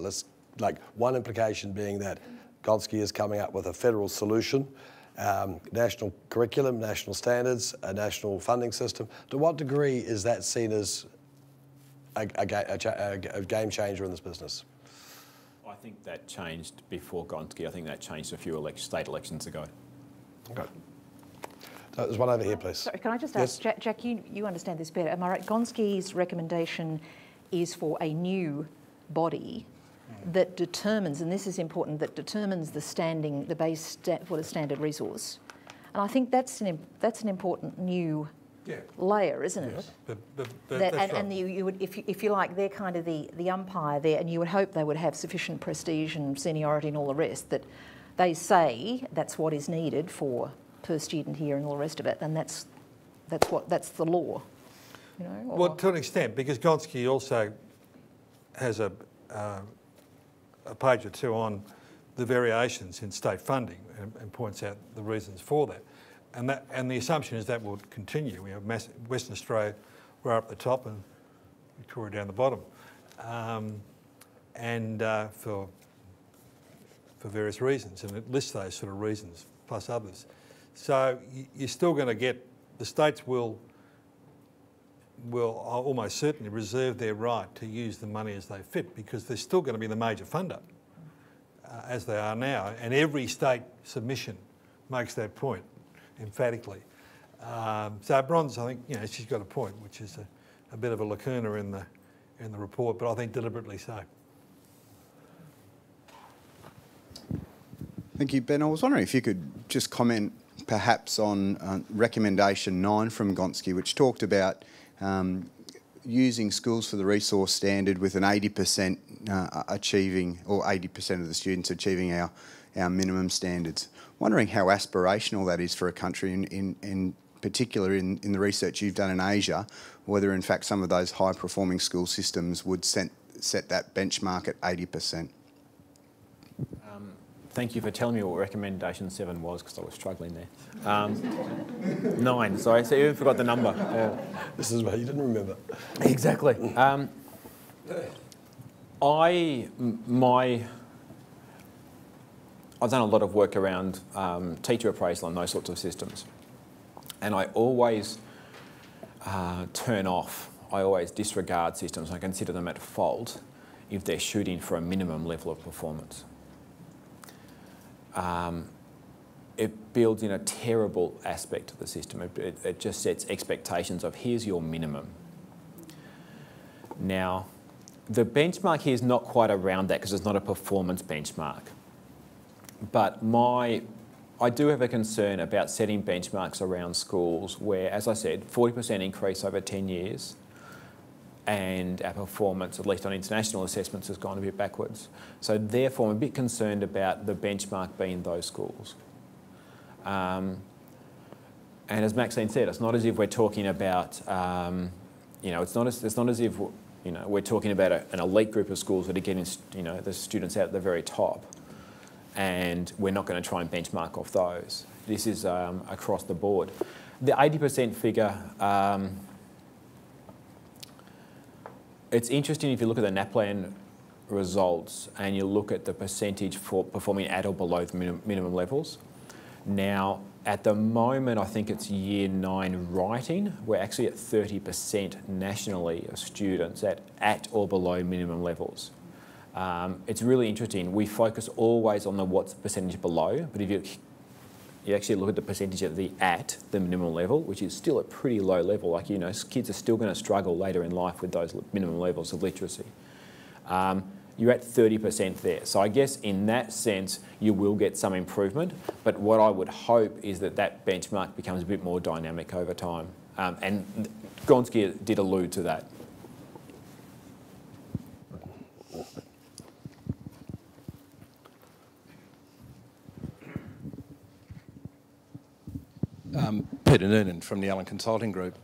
Like one implication being that Gonski is coming up with a federal solution, national curriculum, national standards, a national funding system. To what degree is that seen as a game changer in this business? I think that changed before Gonski. I think that changed a few state elections ago. Okay. There's one over here, please. Sorry, can I just ask, Yes. Jack, you understand this better. Am I right? Gonski's recommendation is for a new body that determines, and this is important, that determines the standing, the base for the standard resource. And I think that's an important new layer, isn't it? But That, that's and right. you would, if you like, they're kind of the umpire there, and you would hope they would have sufficient prestige and seniority and all the rest, that they say that's what is needed for per student here and all the rest of it, and that's the law. You know, or Well, to an extent, because Gonski also has a page or two on the variations in state funding and points out the reasons for that. And the assumption is that will continue. We have Western Australia right up the top and Victoria down the bottom, for various reasons, and it lists those sort of reasons plus others. So you're still going to get, the states will almost certainly reserve their right to use the money as they fit, because they're still going to be the major funder, as they are now, and every state submission makes that point emphatically. So Bronze, I think, she's got a point, which is a bit of a lacuna in the report, but I think deliberately so. Thank you, Ben. I was wondering if you could just comment perhaps on recommendation 9 from Gonski, which talked about using schools for the resource standard with an 80% achieving, or 80% of the students achieving our minimum standards. Wondering how aspirational that is for a country, in particular in the research you've done in Asia, whether in fact some of those high-performing school systems would set that benchmark at 80%. Thank you for telling me what recommendation 7 was, because I was struggling there. 9, sorry, so you even forgot the number. This is why you didn't remember. Exactly. I've done a lot of work around teacher appraisal and those sorts of systems. And I always I always disregard systems. I consider them at fault if they're shooting for a minimum level of performance. It builds in a terrible aspect of the system. It just sets expectations of here's your minimum. Now, the benchmark here is not quite around that because it's not a performance benchmark. But I do have a concern about setting benchmarks around schools where, as I said, 40% increase over 10 years and our performance, at least on international assessments, has gone a bit backwards. So therefore, I'm a bit concerned about the benchmark being those schools. And as Maxine said, it's not as if we're talking about, it's not as if we're talking about an elite group of schools that are getting, the students out at the very top, and we're not going to try and benchmark off those. This is across the board. The 80% figure, it's interesting if you look at the NAPLAN results and you look at the percentage for performing at or below the minimum levels. Now, at the moment, I think it's year 9 writing. We're actually at 30% nationally of students at or below minimum levels. It's really interesting. We focus always on what's the percentage below, but if you actually look at the percentage at the minimum level, which is still a pretty low level, like, kids are still going to struggle later in life with those minimum levels of literacy. You're at 30% there. So I guess in that sense, you will get some improvement, but what I would hope is that benchmark becomes a bit more dynamic over time. And Gonski did allude to that. Peter Noonan from the Allen Consulting Group.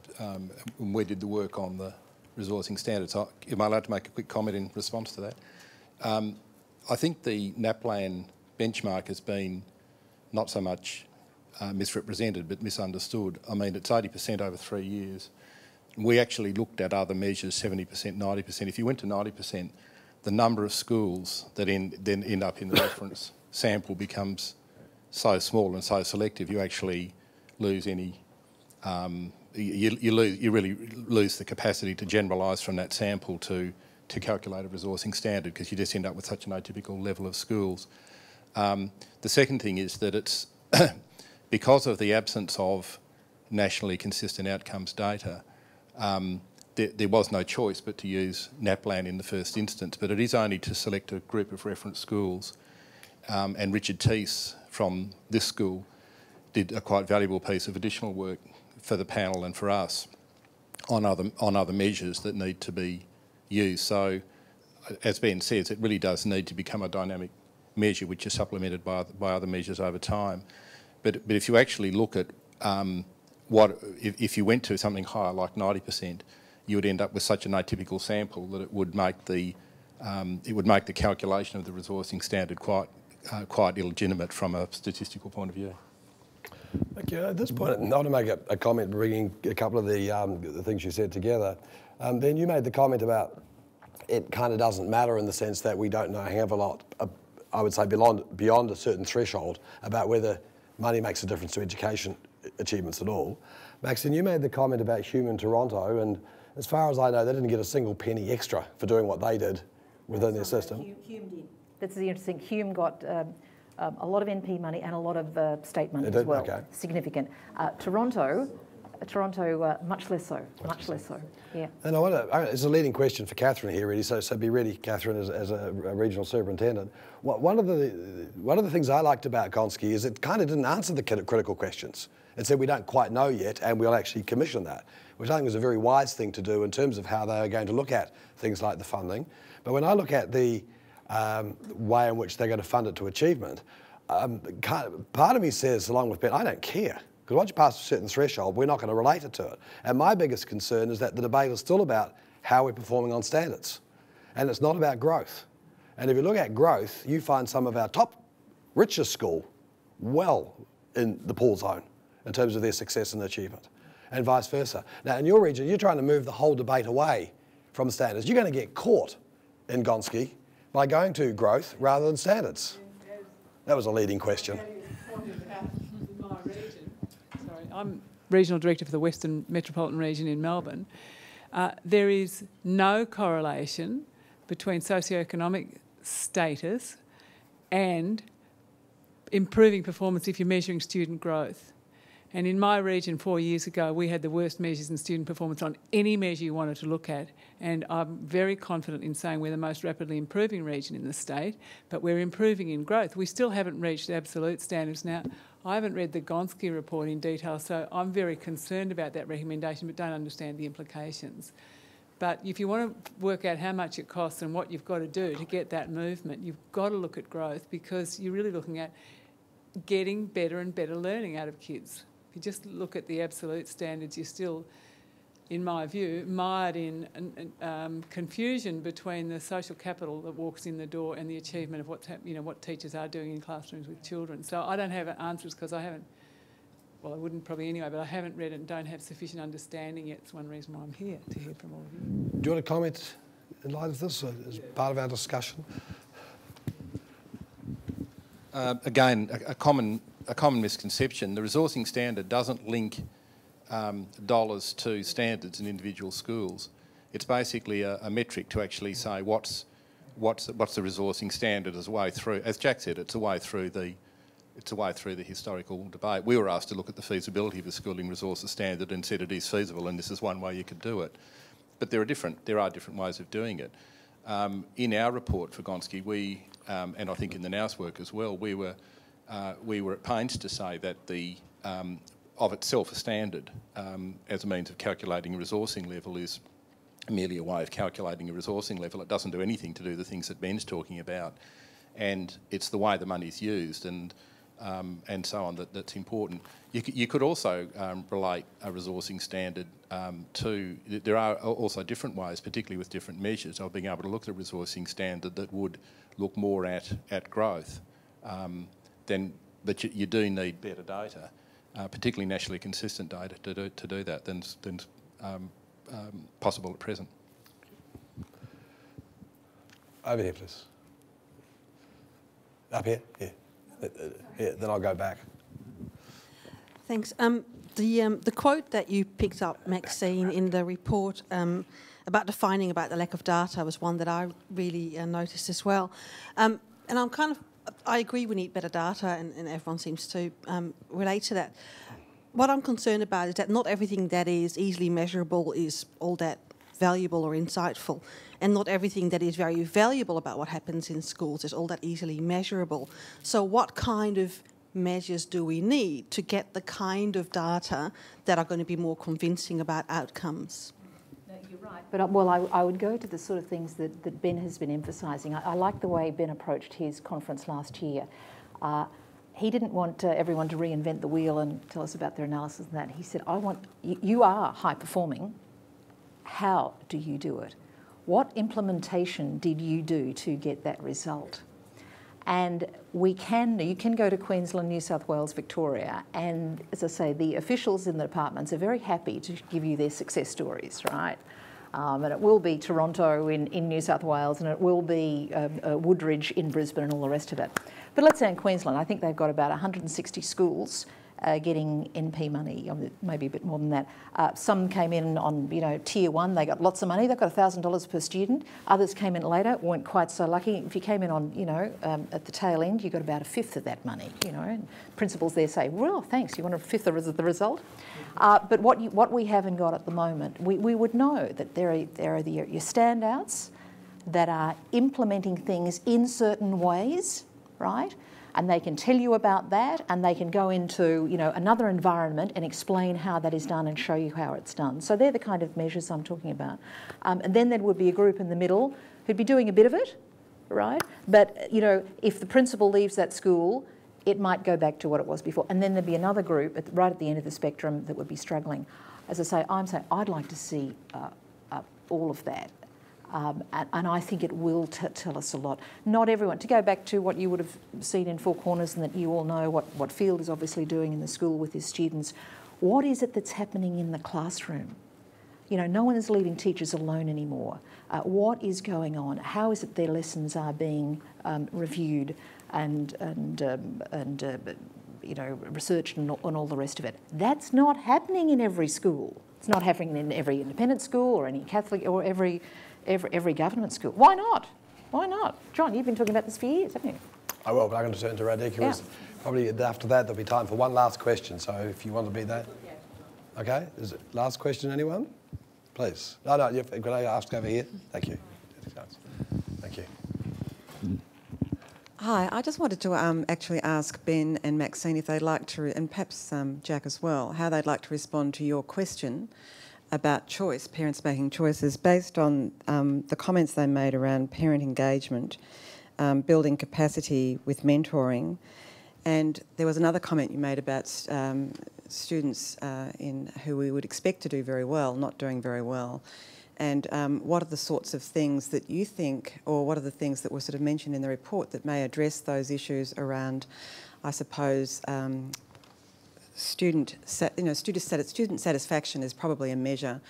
We did the work on the resourcing standards. Am I allowed to make a quick comment in response to that? I think the NAPLAN benchmark has been not so much misrepresented but misunderstood. I mean, it's 80% over 3 years. We actually looked at other measures, 70%, 90%. If you went to 90%, the number of schools that then end up in the reference sample becomes so small and so selective, you actually lose any, you really lose the capacity to generalise from that sample to calculate a resourcing standard, because you just end up with such an atypical level of schools. The second thing is that it's because of the absence of nationally consistent outcomes data, there was no choice but to use NAPLAN in the first instance, but it is only to select a group of reference schools. And Richard Teese from this school did a quite valuable piece of additional work for the panel and for us on other measures that need to be used. So, as Ben says, it really does need to become a dynamic measure which is supplemented by other measures over time. But if you actually look at if you went to something higher like 90%, you would end up with such an atypical sample that it would make the calculation of the resourcing standard quite illegitimate from a statistical point of view. Okay, at this point, I want to make a comment, bringing a couple of the things you said together. Ben, you made the comment about it kind of doesn't matter in the sense that we don't know a hell of a lot, I would say beyond a certain threshold, about whether money makes a difference to education achievements at all. Maxine, you made the comment about Hume in Toronto, and as far as I know, they didn't get a single penny extra for doing what they did within their system. Hume did. That's the interesting. Hume got a lot of NP money and a lot of state money as well. Okay. Significant. Toronto, much less so. Much less so. Yeah. And I want to. It's a leading question for Catherine here, really. So be ready, Catherine, as a regional superintendent. One of the things I liked about Gonski is it kind of didn't answer the critical questions. It said we don't quite know yet, and we'll actually commission that, which I think is a very wise thing to do in terms of how they are going to look at things like the funding. But when I look at the way in which they're going to fund it to achievement, part of me says, along with Ben, I don't care. Because once you pass a certain threshold, we're not going to relate it to it. And my biggest concern is that the debate is still about how we're performing on standards. And it's not about growth. And if you look at growth, you find some of our top, richest school well in the pool zone in terms of their success and achievement, and vice versa. Now, in your region, you're trying to move the whole debate away from standards. You're going to get caught in Gonski by going to growth rather than standards. That was a leading question. I'm Regional Director for the Western Metropolitan Region in Melbourne. There is no correlation between socioeconomic status and improving performance if you're measuring student growth. And in my region 4 years ago, we had the worst measures in student performance on any measure you wanted to look at. And I'm very confident in saying we're the most rapidly improving region in the state, but we're improving in growth. We still haven't reached absolute standards. Now, I haven't read the Gonski report in detail, so I'm very concerned about that recommendation, but don't understand the implications. But if you want to work out how much it costs and what you've got to do to get that movement, you've got to look at growth, because you're really looking at getting better and better learning out of kids. If you just look at the absolute standards, you're still, in my view, mired in confusion between the social capital that walks in the door and the achievement of what teachers are doing in classrooms with children. So I don't have answers because I haven't, well, I wouldn't probably anyway, but I haven't read it and don't have sufficient understanding yet. It's one reason why I'm here, to hear from all of you. Do you want to comment in light of this as part of our discussion? Again, a common misconception. The resourcing standard doesn't link dollars to standards in individual schools. It's basically a metric to actually say what's the resourcing standard as a way through. As Jack said, it's a way through the historical debate. We were asked to look at the feasibility of a schooling resources standard and said it is feasible, and this is one way you could do it. But there are different ways of doing it. In our report for Gonski, we and I think in the NOWS work as well, we were at pains to say that the of itself a standard as a means of calculating a resourcing level is merely a way of calculating a resourcing level. It doesn't do anything to do the things that Ben's talking about, and it's the way the money's used. And and so on that's important. You could also relate a resourcing standard to, there are also different ways, particularly with different measures, of being able to look at a resourcing standard that would look more at growth. But you do need better data, particularly nationally consistent data to do that than possible at present. Over here, please. Up here? Yeah. Yeah, then I'll go back. Thanks. The quote that you picked up, Maxine, in the report about the finding about the lack of data was one that I really noticed as well. And I agree we need better data, and everyone seems to relate to that. What I'm concerned about is that not everything that is easily measurable is all that valuable or insightful, and not everything that is very valuable about what happens in schools is all that easily measurable. So what kind of measures do we need to get the kind of data that are going to be more convincing about outcomes? No, you're right. But I would go to the sort of things that Ben has been emphasising. I like the way Ben approached his conference last year. He didn't want everyone to reinvent the wheel and tell us about their analysis and that. He said, you are high performing. How do you do it? What implementation did you do to get that result? And you can go to Queensland, New South Wales, Victoria, and as I say, the officials in the departments are very happy to give you their success stories, right? And it will be Toronto in New South Wales, and it will be Woodridge in Brisbane and all the rest of it. But let's say in Queensland, I think they've got about 160 schools getting NP money, maybe a bit more than that. Some came in on, tier one, they got lots of money, they've got $1,000 per student. Others came in later, weren't quite so lucky. If you came in on, at the tail end, you got about a fifth of that money, And principals there say, well, thanks, you want a fifth of the result? But what we haven't got at the moment, we would know that there are your standouts that are implementing things in certain ways, right? And they can tell you about that, and they can go into another environment and explain how that is done and show you how it's done. So they're the kind of measures I'm talking about. And then there would be a group in the middle who'd be doing a bit of it, right? But if the principal leaves that school, it might go back to what it was before. And then there'd be another group right at the end of the spectrum that would be struggling. As I say, I'm saying I'd like to see all of that. And I think it will tell us a lot. Not everyone, to go back to what you would have seen in Four Corners, and that you all know what Field is obviously doing in the school with his students, what is it that's happening in the classroom? No one is leaving teachers alone anymore. What is going on? How is it their lessons are being reviewed and researched and all the rest of it? That's not happening in every school. It's not happening in every independent school or any Catholic or every government school. Why not? Why not? John, you've been talking about this for years, haven't you? I will, but I'm going to turn to Radhika. Yeah. Probably after that there'll be time for one last question, so if you want to be that. Okay, is it last question, anyone? Please. No, can I ask over here? Thank you. Thank you. Hi, I just wanted to actually ask Ben and Maxine if they'd like to, and perhaps Jack as well, how they'd like to respond to your question about choice, parents making choices, based on the comments they made around parent engagement, building capacity with mentoring. And there was another comment you made about students who we would expect to do very well, not doing very well. And what are the sorts of things that you think, or what are the things that were sort of mentioned in the report that may address those issues around, I suppose, student satisfaction is probably a measure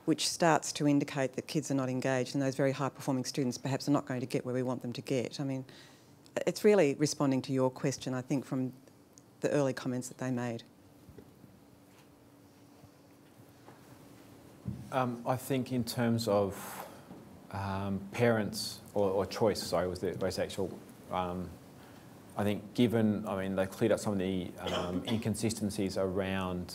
which starts to indicate that kids are not engaged, and those very high-performing students perhaps are not going to get where we want them to get. I mean, it's really responding to your question, I think, from the early comments that they made. I think in terms of parents or choice, sorry, was the most actual. I think given, they cleared up some of the inconsistencies around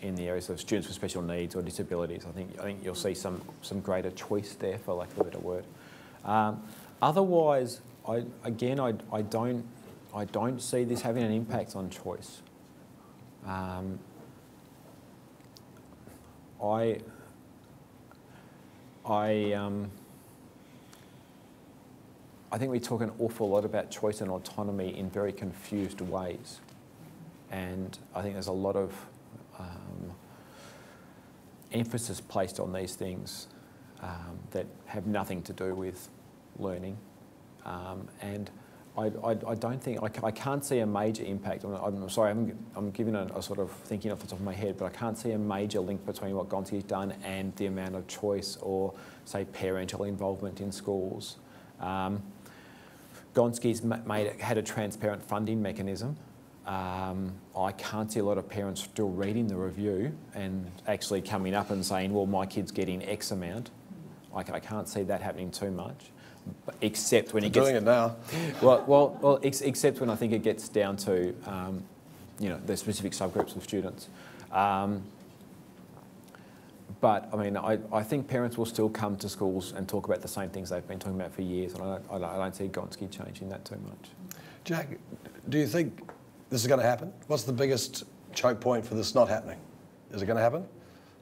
in the areas of students with special needs or disabilities. I think you'll see some greater choice there, for lack of a better word. Otherwise, I don't see this having an impact on choice. I think we talk an awful lot about choice and autonomy in very confused ways. And I think there's a lot of emphasis placed on these things that have nothing to do with learning. And I don't think, I can't see a major impact. I'm sorry, I'm giving a sort of thinking off the top of my head, but I can't see a major link between what Gonski's done and the amount of choice or, say, parental involvement in schools. Gonski's had a transparent funding mechanism. I can't see a lot of parents still reading the review and actually coming up and saying, well, my kid's getting X amount. I can't see that happening too much. Except when it gets... doing it now. Well, except when I think it gets down to, you know, the specific subgroups of students. But, I mean, I think parents will still come to schools and talk about the same things they've been talking about for years, and I don't see Gonski changing that too much. Jack, do you think this is going to happen? What's the biggest choke point for this not happening? Is it going to happen?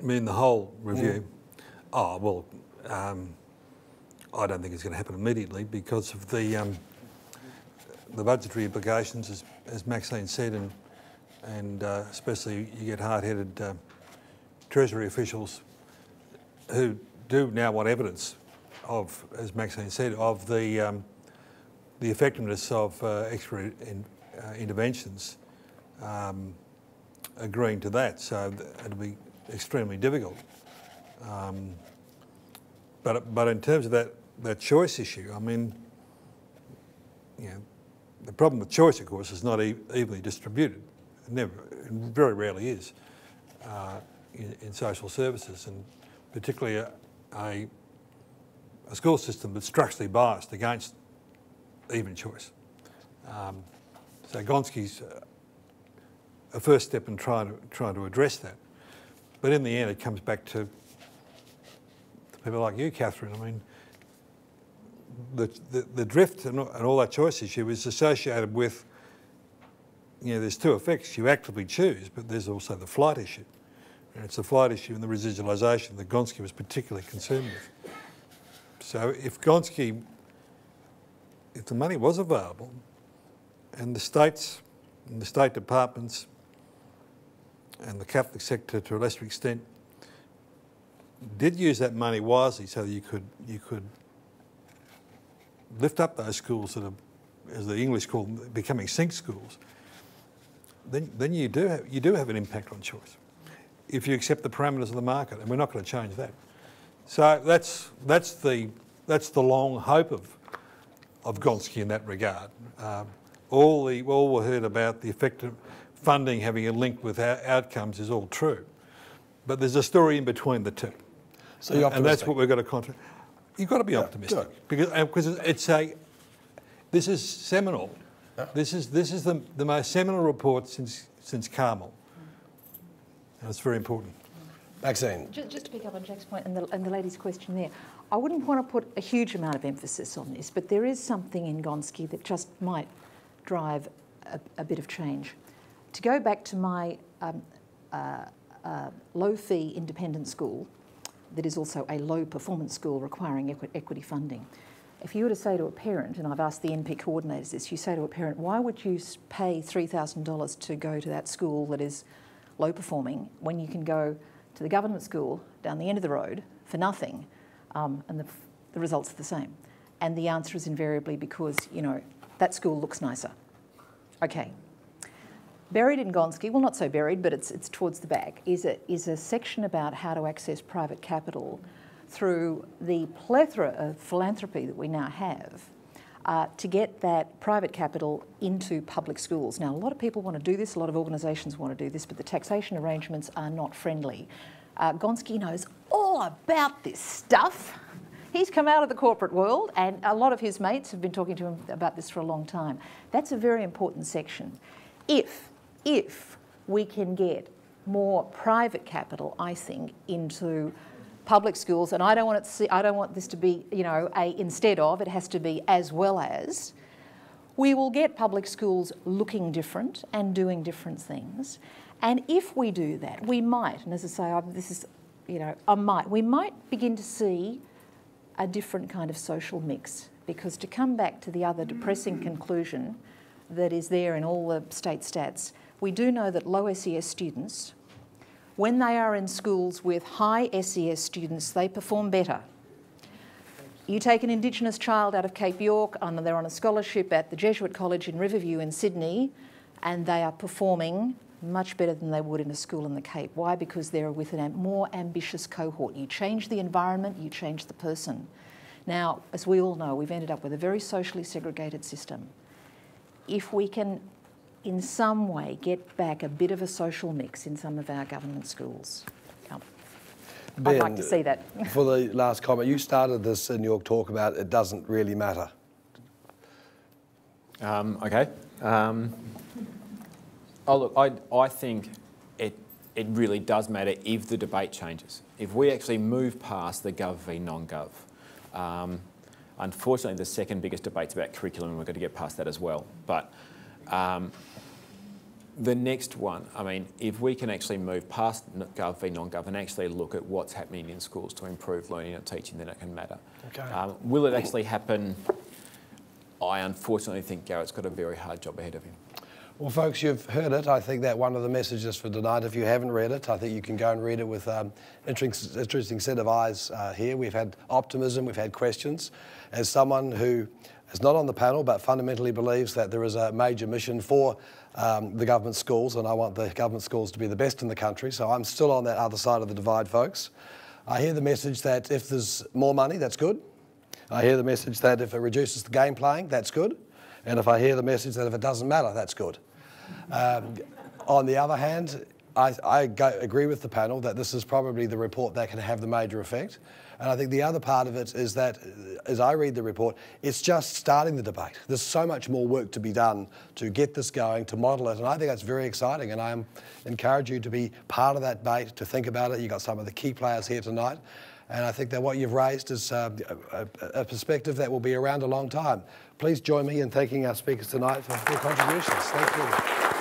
I mean, the whole review? Oh, well, I don't think it's going to happen immediately because of the budgetary implications, as Maxine said, and especially you get hard-headed Treasury officials who do now want evidence of, as Maxine said, of the effectiveness of extra interventions, agreeing to that. So it'll be extremely difficult. But in terms of that choice issue, I mean, you know, the problem with choice, of course, is not evenly distributed. It very rarely is in social services, and particularly a school system that's structurally biased against even choice. So Gonski's a first step in trying to address that. But in the end, it comes back to people like you, Catherine. I mean, the drift and all that choice issue is associated with, you know, there's two effects. You actively choose, but there's also the flight issue. And it's the flight issue and the residualisation that Gonski was particularly concerned with. So if the money was available and the states and the state departments and the Catholic sector to a lesser extent did use that money wisely so that you could lift up those schools that are, as the English call them, becoming sink schools, then you do have an impact on choice if you accept the parameters of the market, and we're not going to change that. So that's the long hope of Gonski in that regard. All we heard about the effect of funding having a link with outcomes is all true, but there's a story in between the two. So you're optimistic. And that's what we've got to concentrate. You've got to be optimistic because this is seminal. Yeah. This is the most seminal report since Carmel, and it's very important. Maxine. Just to pick up on Jack's point and the lady's question there, I wouldn't want to put a huge amount of emphasis on this, but there is something in Gonski that just might drive a bit of change. To go back to my low-fee independent school, that is also a low-performance school requiring equity funding. If you were to say to a parent, and I've asked the NP coordinators this, you say to a parent, why would you pay $3,000 to go to that school that is low-performing when you can go to the government school down the end of the road for nothing, and the results are the same? And the answer is invariably because, you know, that school looks nicer. Okay. Buried in Gonski, well, not so buried, but it's towards the back, is a section about how to access private capital through the plethora of philanthropy that we now have to get that private capital into public schools. Now, a lot of people want to do this, a lot of organisations want to do this, but the taxation arrangements are not friendly. Gonski knows all about this stuff. He's come out of the corporate world, and a lot of his mates have been talking to him about this for a long time. That's a very important section. If we can get more private capital, I think, into public schools, and I don't want this to be, you know, instead of, it has to be as well as, we will get public schools looking different and doing different things. And if we do that, we might, and as I say, this is, you know, we might begin to see a different kind of social mix because to come back to the other depressing conclusion that is there in all the state stats, we do know that low SES students, when they are in schools with high SES students, they perform better. You take an Indigenous child out of Cape York, and they're on a scholarship at the Jesuit College in Riverview in Sydney, and they are performing much better than they would in a school in the Cape. Why? Because they're with a more ambitious cohort. You change the environment, you change the person. Now, as we all know, we've ended up with a very socially segregated system. If we can, in some way, get back a bit of a social mix in some of our government schools, Ben, I'd like to see that. For the last comment, you started this in your talk about it doesn't really matter. Okay. Oh, look, I think it really does matter if the debate changes. If we actually move past the gov v non-gov. Unfortunately, the second biggest debate's about curriculum, and we're going to get past that as well. But the next one, I mean, if we can actually move past gov v non-gov and actually look at what's happening in schools to improve learning and teaching, then it can matter. Okay. Will it actually happen? I unfortunately think Garrett's got a very hard job ahead of him. Well, folks, you've heard it. I think that one of the messages for tonight, if you haven't read it, I think you can go and read it with interesting set of eyes here. We've had optimism, we've had questions. As someone who is not on the panel but fundamentally believes that there is a major mission for the government schools, and I want the government schools to be the best in the country, so I'm still on that other side of the divide, folks. I hear the message that if there's more money, that's good. I hear the message that if it reduces the game playing, that's good. And if I hear the message that if it doesn't matter, that's good. On the other hand, I agree with the panel that this is probably the report that can have the major effect. And I think the other part of it is that, as I read the report, it's just starting the debate. There's so much more work to be done to get this going, to model it, and I think that's very exciting, and I encourage you to be part of that debate, to think about it. You've got some of the key players here tonight, and I think that what you've raised is a perspective that will be around a long time. Please join me in thanking our speakers tonight for their contributions. Thank you.